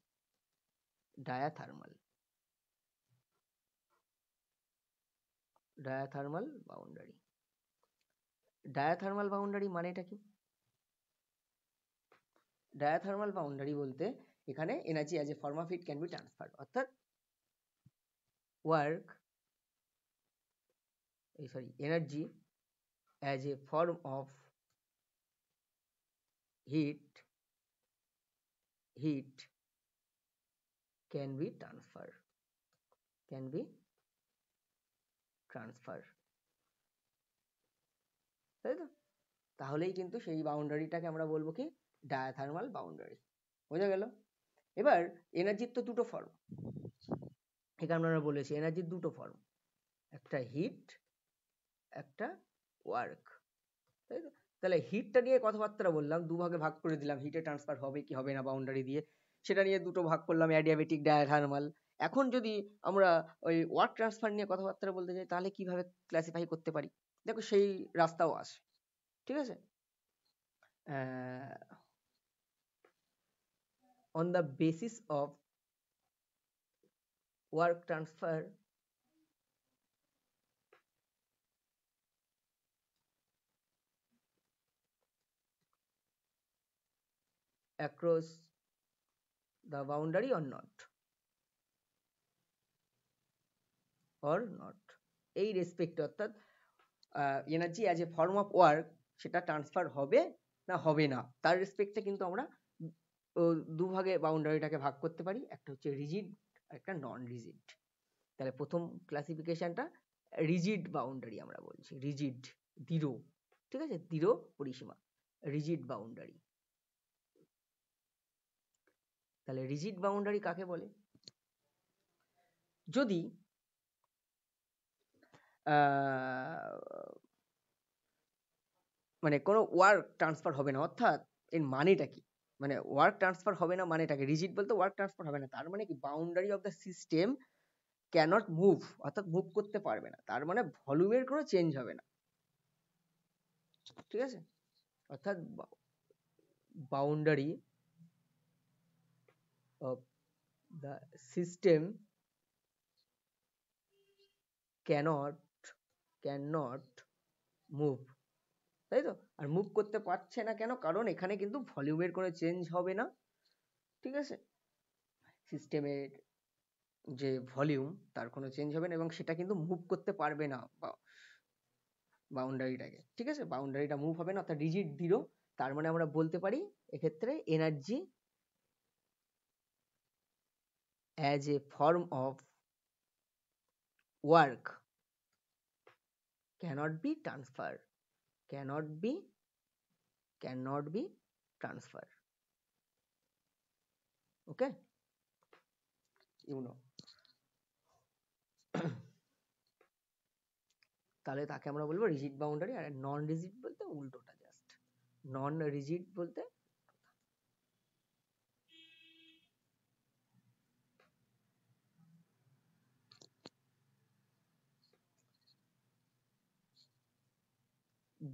S1: ডায়াথার্মাল বাউন্ডারি মানেটা কি? ডায়াথার্মাল বাউন্ডারি বলতে এখানে energy as a form of heat can be transferred, অর্থাৎ energy as a form of heat can be transfer, তাই তো? তাহলেই কিন্তু সেই বাউন্ডারিটাকে আমরা বলবো কি ডায়াথার্মাল বাউন্ডারি। বোঝা গেল? এবার এনার্জির তো দুটো ফর্ম, এখানে আমরা বলেছি এনার্জির দুটো ফর্ম, একটা হিট, একটা ওয়ার্ক, তাই তো? তাহলে হিটটা নিয়ে কথাবার্তা বললাম, দুভাগে ভাগ করে দিলাম, হিটে ট্রান্সফার হবে কি হবে না বাউন্ডারি দিয়ে, সেটা নিয়ে দুটো ভাগ করলাম, অ্যাডিয়াবেটিক, ডায়াথার্মাল। এখন যদি আমরা ওই ওয়ার্ক ট্রান্সফার নিয়ে কথাবার্তা বলতে চাই তাহলে কিভাবে ক্লাসিফাই করতে পারি? দেখো সেই রাস্তাও আছে। ঠিক আছে, on the basis of work transfer across the boundary or not এই রেসপেক্ট, অর্থাৎ energy as a form of work সেটা ট্রান্সফার হবে না হবে না তার রেসপেক্টে কিন্তু আমরা দুভাগে বাউন্ডারিটাকে ভাগ করতে পারি, একটা হচ্ছে রিজিড আর একটা নন রিজিড। তাহলে প্রথম ক্লাসিফিকেশনটা রিজিড বাউন্ডারি আমরা বলছি, রিজিড, দৃঢ়। ঠিক আছে, দৃঢ় পরিসীমা, রিজিড বাউন্ডারি। তাহলে রিজিড বাউন্ডারি কাকে বলে? যদি মানে কোনো ওয়ার্ক ট্রান্সফার হবে না, অর্থাৎ এর মানেটা কি? মানে ওয়ার্ক ট্রান্সফার হবে না মানেটাকে, রিজিড বলতে ওয়ার্ক ট্রান্সফার হবে না, তার মানে কি boundary of the system can't move, অর্থাৎ মুভ করতে পারবে না, তার মানে ভলিউমের কোনো চেঞ্জ হবে না। ঠিক আছে, অর্থাৎ boundary of the system cannot move, তাই তো? আর মুভ করতে পারছে না কেন? কারণ এখানে কিন্তু ভলিউমের কোনো চেঞ্জ হবে না, ঠিক আছে? সিস্টেমের যে ভলিউম তার কোনো চেঞ্জ হবে না এবং সেটা কিন্তু মুভ করতে পারবে না বাউন্ডারিটাকে, ঠিক আছে? বাউন্ডারিটা মুভ হবে না, অর্থাৎ রিজিড জিরো। তার মানে আমরা বলতে পারি এক্ষেত্রে energy as a form of work cannot be transferred, cannot be transferred. Okay, you know. তাহলে তাকে আমরা বলবো রিজিড বাউন্ডারি, আর নন রিজিড বলতে উল্টোটা, জাস্ট নন রিজিড বলতে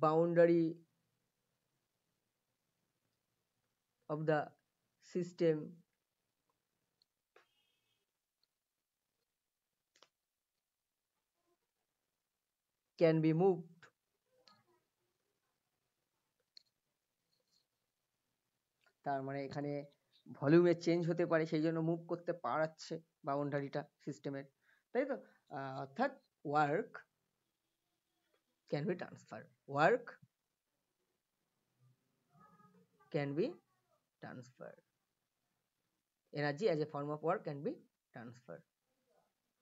S1: boundary of the system can be moved তার মানে এখানে ভলিউমের চেঞ্জ হতে পারে, সেই জন্য মুভ করতে পারাচ্ছে বাউন্ডারিটা সিস্টেমের, তাই তো? অর্থাৎ work can be transfer, work can be transfer, energy as a form of work can be transfer,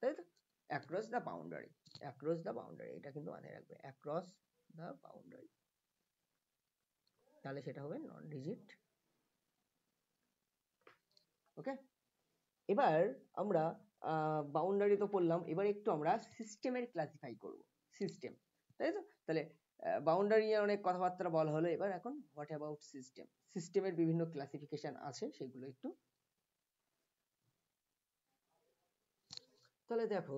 S1: তাই তো? Across the boundary, across the boundary, এটা কিন্তু মাথায় রাখবে, অ্যাক্রস দ্য বাউন্ডারি, তাহলে সেটা হবে নন রিজিড। ওকে, এবার আমরা বাউন্ডারি তো পড়লাম, এবার একটু আমরা সিস্টেমের ক্লাসিফাই করব, সিস্টেম, তাই তো? তাহলে বাউন্ডারি নিয়ে অনেক কথাবার্তা বলা হলো, এবার এখন হোয়াট অ্যাবাউট সিস্টেম, সিস্টেমের বিভিন্ন ক্লাসিফিকেশন আছে, সেগুলো একটু। তাহলে দেখো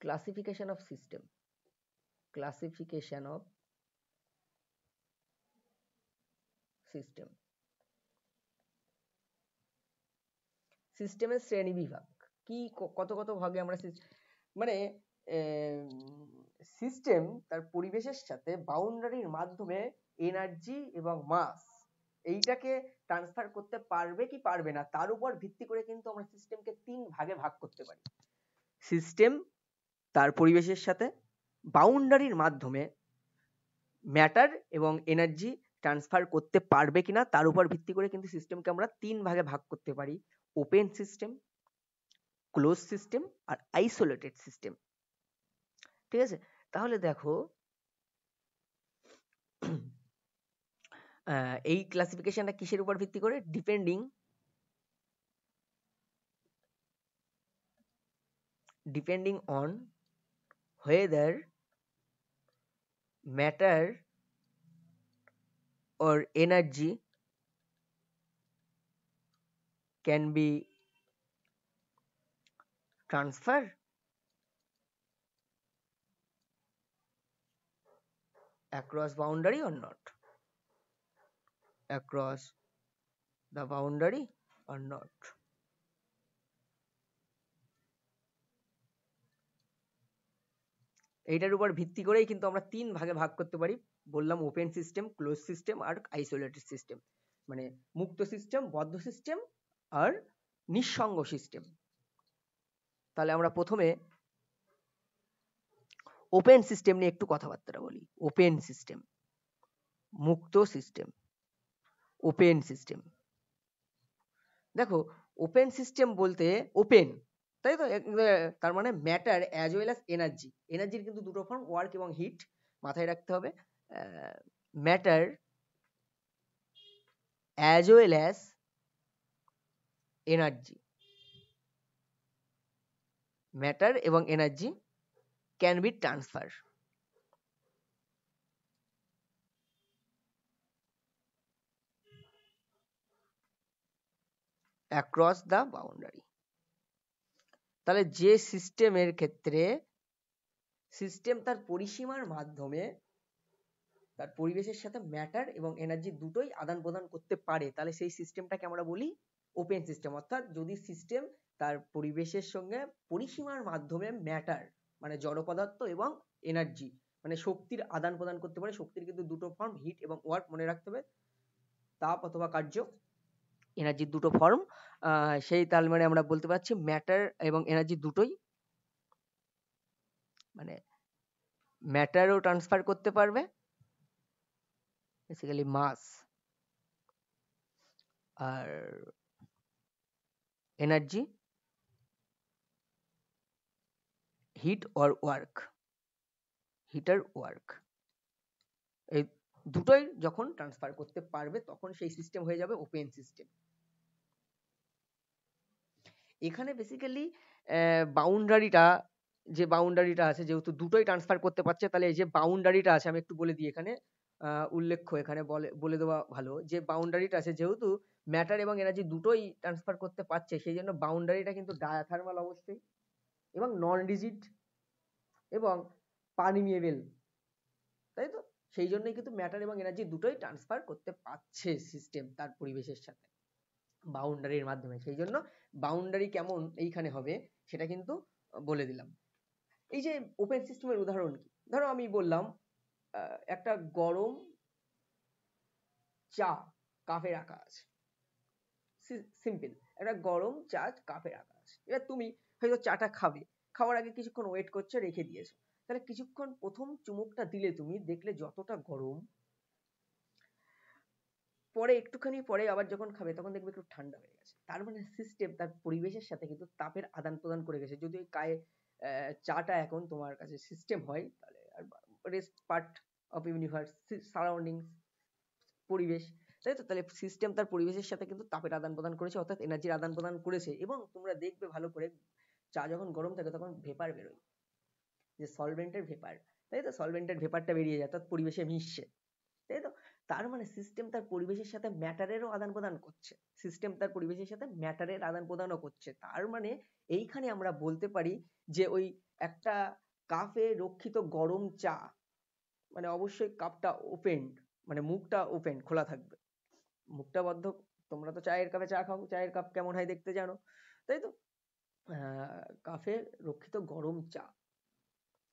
S1: classification of system, classification of system, সিস্টেমের শ্রেণী বিভাগ কি, কত কত ভাগে আমরা মানে সিস্টেম তার পরিবেশের সাথে বাউন্ডারির মাধ্যমে এনার্জি এবং মাস এইটাকে ট্রান্সফার করতে পারবে কি পারবে না, তার উপর ভিত্তি করে কিন্তু আমরা সিস্টেমকে 3 ভাগে ভাগ করতে পারি। সিস্টেম তার পরিবেশের সাথে বাউন্ডারির মাধ্যমে ম্যাটার এবং এনার্জি ট্রান্সফার করতে পারবে কিনা তার উপর ভিত্তি করে কিন্তু সিস্টেমকে আমরা 3 ভাগে ভাগ করতে পারি: ওপেন সিস্টেম, ক্লোজ সিস্টেম আর আইসোলেটেড সিস্টেম, ঠিক আছে? তাহলে দেখো এই ক্লাসিফিকেশনটা কিসের উপর ভিত্তি করে? Depending on whether matter or energy can be transferred across boundary or not, across the boundary or not. এইটার উপর ভিত্তি করেই কিন্তু আমরা 3 ভাগে ভাগ করতে পারি, বললাম ওপেন সিস্টেম, ক্লোজ সিস্টেম আর আইসোলেটেড সিস্টেম, মানে মুক্ত সিস্টেম, বদ্ধ সিস্টেম আর নিঃসঙ্গ সিস্টেম। তাহলে আমরা প্রথমে ওপেন সিস্টেম নিয়ে একটু কথাবার্তা বলি। ওপেন সিস্টেম, মুক্ত সিস্টেম, ওপেন সিস্টেম। দেখো ওপেন সিস্টেম বলতে ওপেন, তাই তো? তার মানে matter as well as energy, এনার্জির কিন্তু দুটো ফর্ম, ওয়ার্ক এবং হিট, মাথায় রাখতে হবে। Matter as well as energy, matter এবং energy can be transfer across the boundary. তাহলে যে সিস্টেমের ক্ষেত্রে সিস্টেম তার পরিসীমার মাধ্যমে তার পরিবেশের সাথে ম্যাটার এবং এনার্জি দুটোই আদান প্রদান করতে পারে, তাহলে সেই সিস্টেমটাকে আমরা বলি ওপেন সিস্টেম, অর্থাৎ যদি সিস্টেম তার পরিবেশের সঙ্গে পরিসীমার মাধ্যমে ম্যাটার মানে জড় পদার্থ এবং এনার্জি মানে শক্তির আদান প্রদান করতে পারে। শক্তির কিন্তু দুটো ফর্ম, হিট এবং ওয়ার্ক, মনে রাখতে হবে। তাপ অথবা কার্য, এনার্জির দুটো ফর্ম। সেই তার মানে আমরা বলতে পারছি ম্যাটার এবং এনার্জি দুটোই মানে ম্যাটারও ট্রান্সফার করতে পারবে, বেসিক্যালি মাস, আর energy heat or work, heat or work, এই দুটোই যখন ট্রান্সফার করতে পারবে তখন সেই সিস্টেম হয়ে যাবে ওপেন সিস্টেম। এখানে বেসিক্যালি বাউন্ডারিটা, যে বাউন্ডারিটা আছে, যেহেতু দুটোই ট্রান্সফার করতে পারছে, তাহলে এই যে বাউন্ডারিটা আছে আমি একটু বলে দিই এখানে, উল্লেখ্য এখানে বলে দেওয়া ভালো, যে বাউন্ডারিটা আছে যেহেতু ম্যাটার এবং এনার্জি দুটোই ট্রান্সফার করতে পারছে, সেই জন্য বাউন্ডারিটা কিন্তু ডায়াথার্মাল অবশ্যই এবং নন রিজিড এবং পারমিয়েবল, তাই তো? সেই জন্যই কিন্তু ম্যাটার এবং এনার্জি দুটোই ট্রান্সফার করতে পারছে সিস্টেম তার পরিবেশের সাথে বাউন্ডারির মাধ্যমে। সেই জন্য বাউন্ডারি কেমন এইখানে হবে সেটা কিন্তু বলে দিলাম। এই যে ওপেন সিস্টেমের উদাহরণ কি, ধরো আমি বললাম একটা গরম চা কাপে রাখা আছে, সিম্পল একটা গরম চা কাপে রাখা আছে। এবার তুমি হয়তো চাটা খাবে, খাওয়ার আগে কিছুক্ষণ ওয়েট করছো, রেখে দিয়েছো, তাহলে কিছুক্ষণ প্রথম চুমুকটা দিলে তুমি দেখলে যতটা গরম, পরে একটুখানি পরে আবার যখন খাবে তখন দেখবে একটু ঠান্ডা হয়ে গেছে। তার মানে সিস্টেম তার পরিবেশের সাথে কিন্তু তাপের আদান প্রদান করে গেছে। যদি চাটা এখন তোমার কাছে সিস্টেম হয়, তাহলে পার্ট অফ ইউনিভার্স, সারাউন্ডিং, পরিবেশ, তাই তো? তাহলে সিস্টেম তার পরিবেশের সাথে কিন্তু তাপের আদান প্রদান করেছে, অর্থাৎ এনার্জির আদান প্রদান করেছে। এবং তোমরা দেখবে ভালো করে, চা যখন গরম থাকে তখন ভেপার বেরোয়, যে সলভেন্টের ভেপার, তাই তো? সলভেন্টের ভেপারটা বেরিয়ে যায়, অর্থাৎ পরিবেশে মিশছে, তাই তো? তার মানে সিস্টেম তার পরিবেশের সাথে ম্যাটারেরও আদান প্রদান করছে, সিস্টেম তার পরিবেশের সাথে ম্যাটারের আদান প্রদানও করছে। তার মানে এইখানে আমরা বলতে পারি যে ওই একটা কাপে রক্ষিত গরম চা মানে অবশ্যই কাপটা ওপেন, মানে মুখটা ওপেন, খোলা থাকবে, মুখটা বদ্ধ। তোমরা তো চায়ের কাপে চা খাও, চায়ের কাপ কেমন হয় দেখতে জানো, তাই তো? কাপে রক্ষিত গরম চা,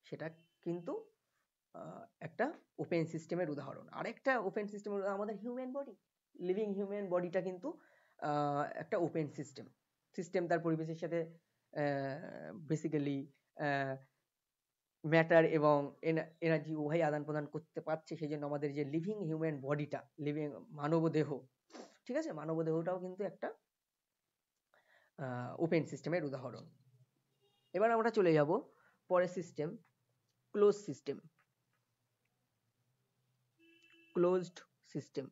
S1: সেটা কিন্তু একটা ওপেন সিস্টেমের উদাহরণ। আরেকটা ওপেন সিস্টেমের উদাহরণ আমাদের হিউম্যান বডি, লিভিং হিউম্যান বডিটা কিন্তু একটা ওপেন সিস্টেম। সিস্টেম তার পরিবেশের সাথে বেসিক্যালি ম্যাটার এবং এনার্জি উভয় আদান প্রদান করতে পারছে। সেই জন্য আমাদের যে লিভিং হিউম্যান বডিটা, লিভিং মানব দেহ, ঠিক আছে, মানব দেহটাও কিন্তু একটা ওপেন সিস্টেমের উদাহরণ। এবার আমরা চলে যাব পরের system, close system. Closed system,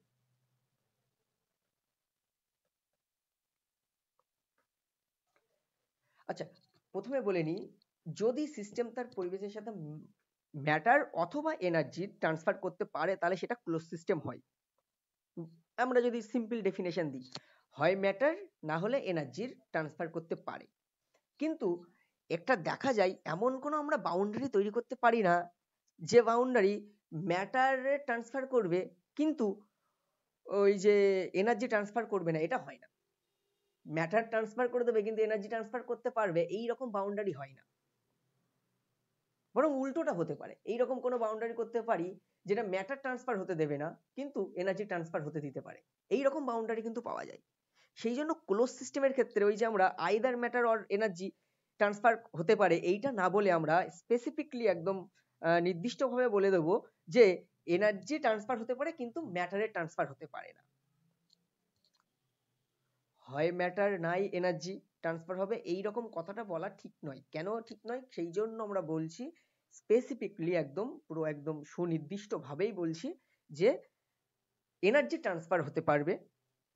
S1: আচ্ছা প্রথমে বলে নিই, যদি সিস্টেম তার পরিবেশের সাথে ম্যাটার অথবা এনার্জি ট্রান্সফার করতে পারে তাহলে সেটা ক্লোজ সিস্টেম হয়। আমরা যদি সিম্পল ডেফিনেশন দিই, হয় ম্যাটার না হলে এনার্জির ট্রান্সফার করতে পারে। কিন্তু একটা দেখা যায় এমন কোনো আমরা বাউন্ডারি তৈরি করতে পারি না যে বাউন্ডারি ম্যাটারে ট্রান্সফার করবে কিন্তু ওই যে এনার্জি ট্রান্সফার করবে না, এটা হয় না। ম্যাটার ট্রান্সফার করে দেবে কিন্তু এনার্জি ট্রান্সফার করতে পারবে, এই রকম বাউন্ডারি হয় না। বরং উল্টোটা হতে পারে, এইরকম কোনো বাউন্ডারি করতে পারি যেটা ম্যাটার ট্রান্সফার হতে দেবে না কিন্তু এনার্জি ট্রান্সফার হতে দিতে পারে, এইরকম বাউন্ডারি কিন্তু পাওয়া যায়। সেই জন্য ক্লোজ সিস্টেমের ক্ষেত্রে ওই যে আমরা either matter or energy transfer হতে পারে এইটা না বলে আমরা স্পেসিফিকলি একদম নির্দিষ্টভাবে বলে দেবো যে এনার্জি ট্রান্সফার হতে পারে কিন্তু ম্যাটারের ট্রান্সফার হতে পারে না। হয় ম্যাটার নাই এনার্জি ট্রান্সফার হবে, এইরকম কথাটা বলা ঠিক নয়। কেন ঠিক নয়? সেই জন্য আমরা বলছি স্পেসিফিকলি একদম পুরো একদম সুনির্দিষ্টভাবেই বলছি যে এনার্জি ট্রান্সফার হতে পারবে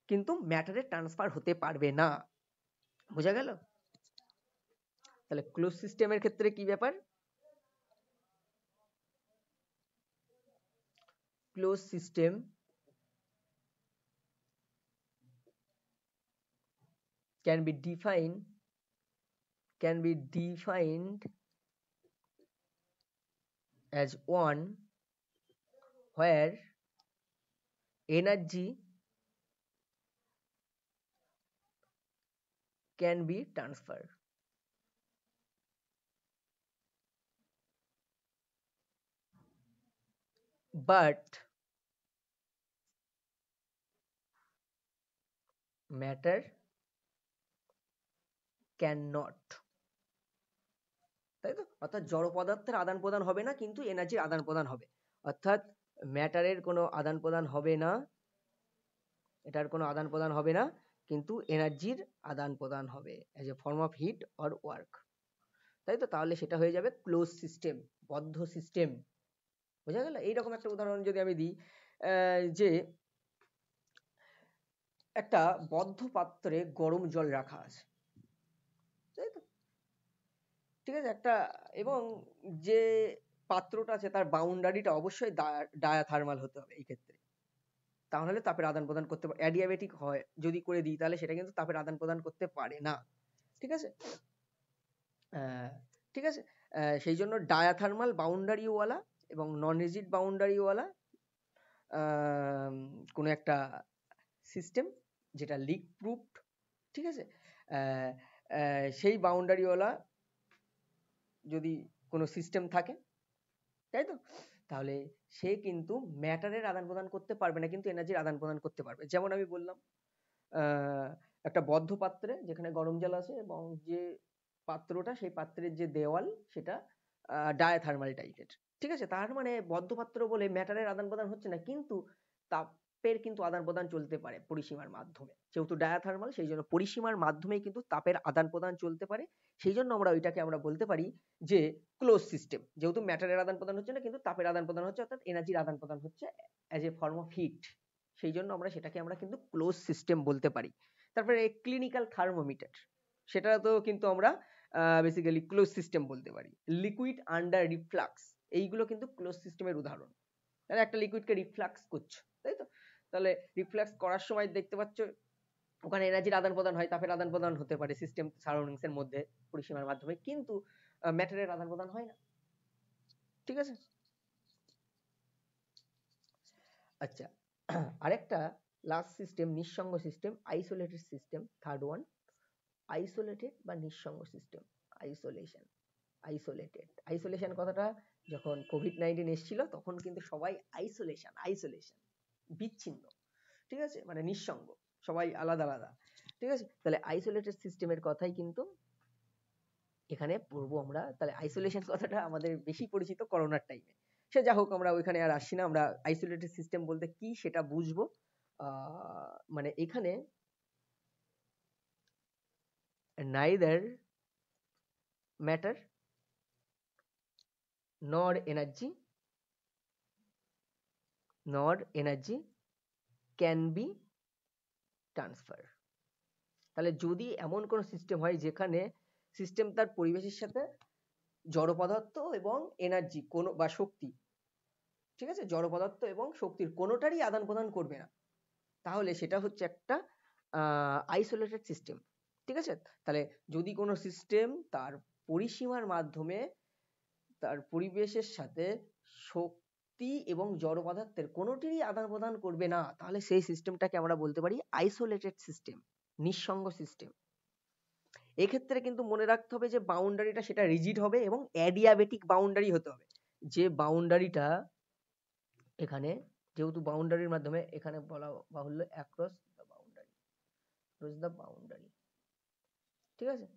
S1: কিন্তু ম্যাটারের ট্রান্সফার হতে পারবে না। বোঝা গেল? তাহলে ক্লোজ সিস্টেমের ক্ষেত্রে কি ব্যাপার? Close system can be defined as one where energy can be transferred. But matter cannot. তাই তো? অর্থাৎ জড় পদার্থের আদান প্রদান হবে না, কিন্তু এনার্জির আদান প্রদান হবে। অর্থাৎ ম্যাটারের কোনো আদান প্রদান হবে না, এটার কোনো আদান প্রদান হবে না, কিন্তু এনার্জির আদান প্রদান হবে as a form of hit or work. তাই তো? তাহলে সেটা হয়ে যাবে ক্লোজ সিস্টেম, বদ্ধ সিস্টেম। বোঝা গেল? এইরকম একটা উদাহরণ যদি আমি দিই, যে একটা বদ্ধ পাত্রে গরম জল রাখা আছে, তাই তো? ঠিক আছে, একটা, এবং যে পাত্রটা আছে তার বাউন্ডারিটা অবশ্যই ডায়াথার্মাল হতে হবে এই ক্ষেত্রে, তাহলে তাপের আদান প্রদান করতে পারে। অ্যাডিয়াবেটিক হয় যদি করে দিই, তাহলে সেটা কিন্তু তাপের আদান প্রদান করতে পারে না। ঠিক আছে, ঠিক আছে, সেই জন্য ডায়াথার্মাল বাউন্ডারিওয়ালা এবং নন রিজিড বাউন্ডারিওয়ালা কোনো একটা সিস্টেম যেটা লিক প্রুফড, ঠিক আছে, সেই বাউন্ডারিওয়ালা যদি কোনো সিস্টেম থাকে, তাই তো, তাহলে সে কিন্তু ম্যাটারের আদান প্রদান করতে পারবে না, কিন্তু এনার্জির আদান প্রদান করতে পারবে। যেমন আমি বললাম, একটা বদ্ধ পাত্রে যেখানে গরম জল আছে এবং যে পাত্রটা, সেই পাত্রের যে দেওয়াল সেটা ডায়াথার্মাল টাইপের, ঠিক আছে, তার মানে বদ্ধ পাত্র বলে ম্যাটারের আদান প্রদান হচ্ছে না, কিন্তু তাপের কিন্তু আদান প্রদান চলতে পারে পরিসীমার মাধ্যমে। যেহেতু ডায়াথার্মাল, সেই জন্য পরিসীমার মাধ্যমেই কিন্তু তাপের আদান প্রদান চলতে পারে। সেই জন্য আমরা ওইটাকে আমরা বলতে পারি যে ক্লোজ সিস্টেম। যেহেতু ম্যাটারের আদান প্রদান হচ্ছে না, কিন্তু তাপের আদান প্রদান হচ্ছে, অর্থাৎ এনার্জির আদান প্রদান হচ্ছে as a form of hit, সেই জন্য আমরা সেটাকে আমরা কিন্তু ক্লোজ সিস্টেম বলতে পারি। তারপরে ক্লিনিক্যাল থার্মোমিটার, সেটা তো কিন্তু আমরা বেসিক্যালি ক্লোজ সিস্টেম বলতে পারি। লিকুইড আন্ডার রিফ্লাক্স, এইগুলো কিন্তু ক্লোজ সিস্টেমের উদাহরণ। তাহলে একটা লিকুইডকে রিফ্লাক্স করছো, তাই তো, তাহলে রিফ্লাক্স করার সময় দেখতে পাচ্ছ ওখানে এনার্জির আদান প্রদান হয়, তাপের আদান প্রদান হতে পারে সিস্টেম সারাউন্ডিংস এর মধ্যে পরিসীমার মাধ্যমে, কিন্তু ম্যাটারের আদান প্রদান হয় না। ঠিক আছে, আচ্ছা, আরেকটা লাস্ট সিস্টেম নিঃসঙ্গ system, isolated system, third one, isolated বা নিঃসঙ্গ সিস্টেম। আইসোলেশন, আইসোলেশন কথাটা যখন কোভিড-19 এসেছিল তখন কিন্তু সবাই আইসোলেশন বিচ্ছিন্ন, ঠিক আছে, মানে নিঃসঙ্গ, সবাই আলাদা আলাদা, ঠিক আছে। তাহলে আইসোলেটেড সিস্টেমের কথাই কিন্তু এখানে পড়বো আমরা। তাহলে আইসোলেশন কথাটা আমাদের বেশি পরিচিত করোনার টাইমে। সে যা হোক, আমরা ওইখানে আর আসছি না, আমরা আইসোলেটেড সিস্টেম বলতে কি সেটা বুঝবো। মানে এখানে neither matter nor energy can be transferred। তাহলে যদি এমন কোন সিস্টেম হয় যেখানে সিস্টেম তার পরিবেশের সাথে জড় পদার্থ এবং এনার্জি কোনো বা শক্তি, ঠিক আছে, জড় পদার্থ এবং শক্তির কোনোটারই আদান প্রদান করবে না, তাহলে সেটা হচ্ছে একটা আইসোলেটেড সিস্টেম। ঠিক আছে, তাহলে যদি কোনো সিস্টেম তার পরিসীমার মাধ্যমে তার পরিবেশের সাথে শক্তি এবং জড় পদার্থের কোনোটিরই আদান প্রদান করবে না, তাহলে সেই সিস্টেমটাকে আমরা বলতে পারি আইসোলেটেড সিস্টেম, নিঃসঙ্গ সিস্টেম। এক্ষেত্রে কিন্তু মনে রাখতে হবে যে বাউন্ডারিটা সেটা রিজিড হবে এবং অ্যাডিয়াবেটিক বাউন্ডারি হতে হবে। যে বাউন্ডারিটা এখানে, যেহেতু বাউন্ডারির মাধ্যমে এখানে বলা বাহুল্য অ্যাক্রস দ্য বাউন্ডারি, ঠিক আছে,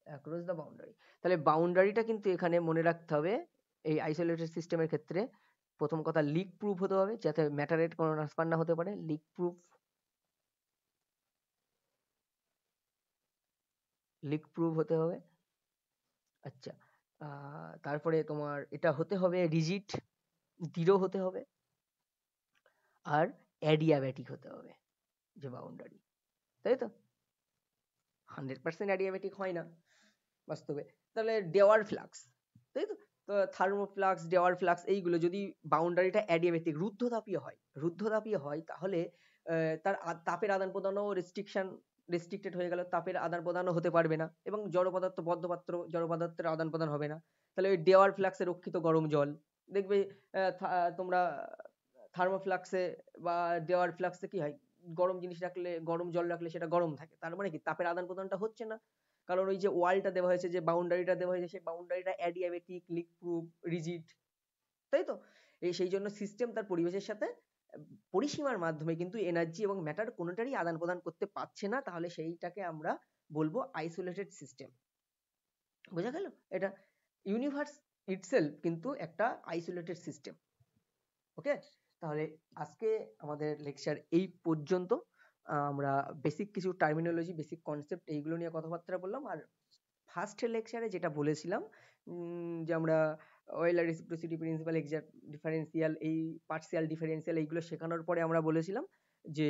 S1: অ্যাক্রস দ্য বাউন্ডারি। তাহলে বাউন্ডারিটা কিন্তু এখানে মনে রাখতে হবে এই আইসোলেটেড সিস্টেমের ক্ষেত্রে। প্রথম কথা, লিক প্রুফ হতে হবে, যাতে ম্যাটারের কোনো ট্রান্সফার না হতে পারে, লিক প্রুফ, লিক প্রুফ হতে হবে। আচ্ছা, তারপরে তোমার এটা হতে হবে রিজিড, দৃঢ় হতে হবে, আর অ্যাডিয়াব্যাটিক হতে হবে যে বাউন্ডারি, তাই তো। 100% অ্যাডিয়াব্যাটিক হয় না বাস্তবে। তাহলে ডেওয়ার ফ্লাক্স, তাই তো, তো থার্মোফ্লাক্স, ডেওয়ার ফ্লাক্স, এইগুলো যদি বাউন্ডারিটা অ্যাডিয়াব্যাটিক রুদ্ধতাপীয় হয় তাহলে তার তাপের আদান প্রদানও রেস্ট্রিক্টেড হয়ে গেল, তাপের আদান প্রদানও হতে পারবে না, এবং জড় পদার্থ বদ্ধ পাত্র, জড় পদার্থের আদান প্রদান হবে না। তাহলে ওই ডেওয়ার ফ্লাক্সে রক্ষিত গরম জল দেখবে তোমরা থার্মোফ্লাক্সে বা ডেওয়ার ফ্লাক্সে কি হয়, গরম জিনিস রাখলে, গরম জল রাখলে সেটা গরম থাকে, তার মানে কি তাপের আদান প্রদানটা হচ্ছে না, কারণ ওই যে ওয়ালটা দেওয়া হয়েছে, যে বাউন্ডারিটা দেওয়া হয়েছে, সেই বাউন্ডারিটা অ্যাডিয়াবেটিক, লিক প্রুফ, রিজিড, তাই তো? সেই জন্য সিস্টেম তার পরিবেশের সাথে পরিসীমার মাধ্যমে কিন্তু এনার্জি এবং ম্যাটার কোনোটারই আদান প্রদান করতে পারছে না, তাহলে সেইটাকে আমরা বলবো আইসোলেটেড সিস্টেম। বোঝা গেল? এটা ইউনিভার্স ইটসেলফ কিন্তু একটা আইসোলেটেড সিস্টেম। ওকে, তাহলে আজকে আমাদের লেকচার এই পর্যন্ত। আমরা বেসিক কিছু টার্মিনোলজি, বেসিক কনসেপ্ট এইগুলো নিয়ে কথাবার্তা বললাম। আর ফার্স্ট লেকচারে যেটা বলেছিলাম যে আমরা ওয়েলার রেসিপ্রোসিটি প্রিন্সিপাল, এক্সাক্ট ডিফারেন্সিয়াল, এই পার্সিয়াল ডিফারেন্সিয়াল এইগুলো শেখানোর পরে আমরা বলেছিলাম যে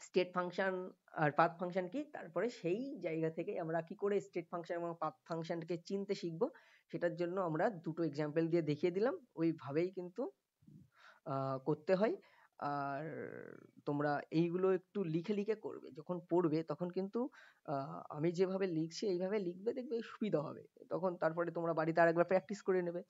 S1: স্টেট ফাংশন আর পাথ ফাংশন কি, তারপরে সেই জায়গা থেকে আমরা কি করে স্টেট ফাংশন এবং পাথ ফাংশনকে চিনতে শিখবো, সেটার জন্য আমরা দুটো এক্সাম্পল দিয়ে দেখিয়ে দিলাম। ওইভাবেই কিন্তু করতে হয়। আর তোমরা এইগুলো একটু লিখে লিখে করবে, যখন পড়বে তখন কিন্তু আমি যেভাবে লিখছি এইভাবে লিখবে, দেখবে সুবিধা হবে, তখন তারপরে তোমরা বাড়িতে আরেকবার প্র্যাকটিস করে নেবে।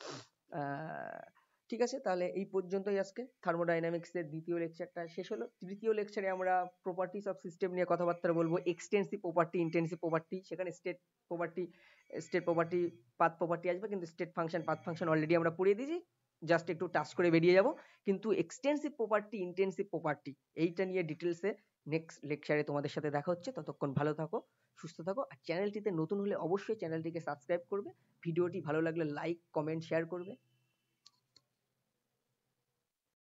S1: ঠিক আছে, তাহলে এই পর্যন্তই আজকে থার্মোডাইনামিক্সের দ্বিতীয় লেকচারটা শেষ হলো। তৃতীয় লেকচারে আমরা প্রপার্টিস অফ সিস্টেম নিয়ে কথাবার্তা বলবো, এক্সটেন্সিভ প্রপার্টি, ইন্টেন্সিভ প্রপার্টি, সেখানে স্টেট প্রপার্টি, পাথ প্রপার্টি আসবে, কিন্তু state function, path function already আমরা পড়িয়ে দিয়েছি, জাস্ট একটু টাচ করে বেরিয়ে যাব। কিন্তু এক্সটেন্সিভ প্রপার্টি, ইন্টেন্সিভ প্রপার্টি, এইটা নিয়ে ডিটেলসে নেক্সট লেকচারে তোমাদের সাথে দেখা হচ্ছে। ততক্ষণ ভালো থাকো, সুস্থ থাকো, আর চ্যানেলটিতে নতুন হলে অবশ্যই চ্যানেলটিকে সাবস্ক্রাইব করবে। ভিডিওটি ভালো লাগলে লাইক, কমেন্ট, শেয়ার করবে।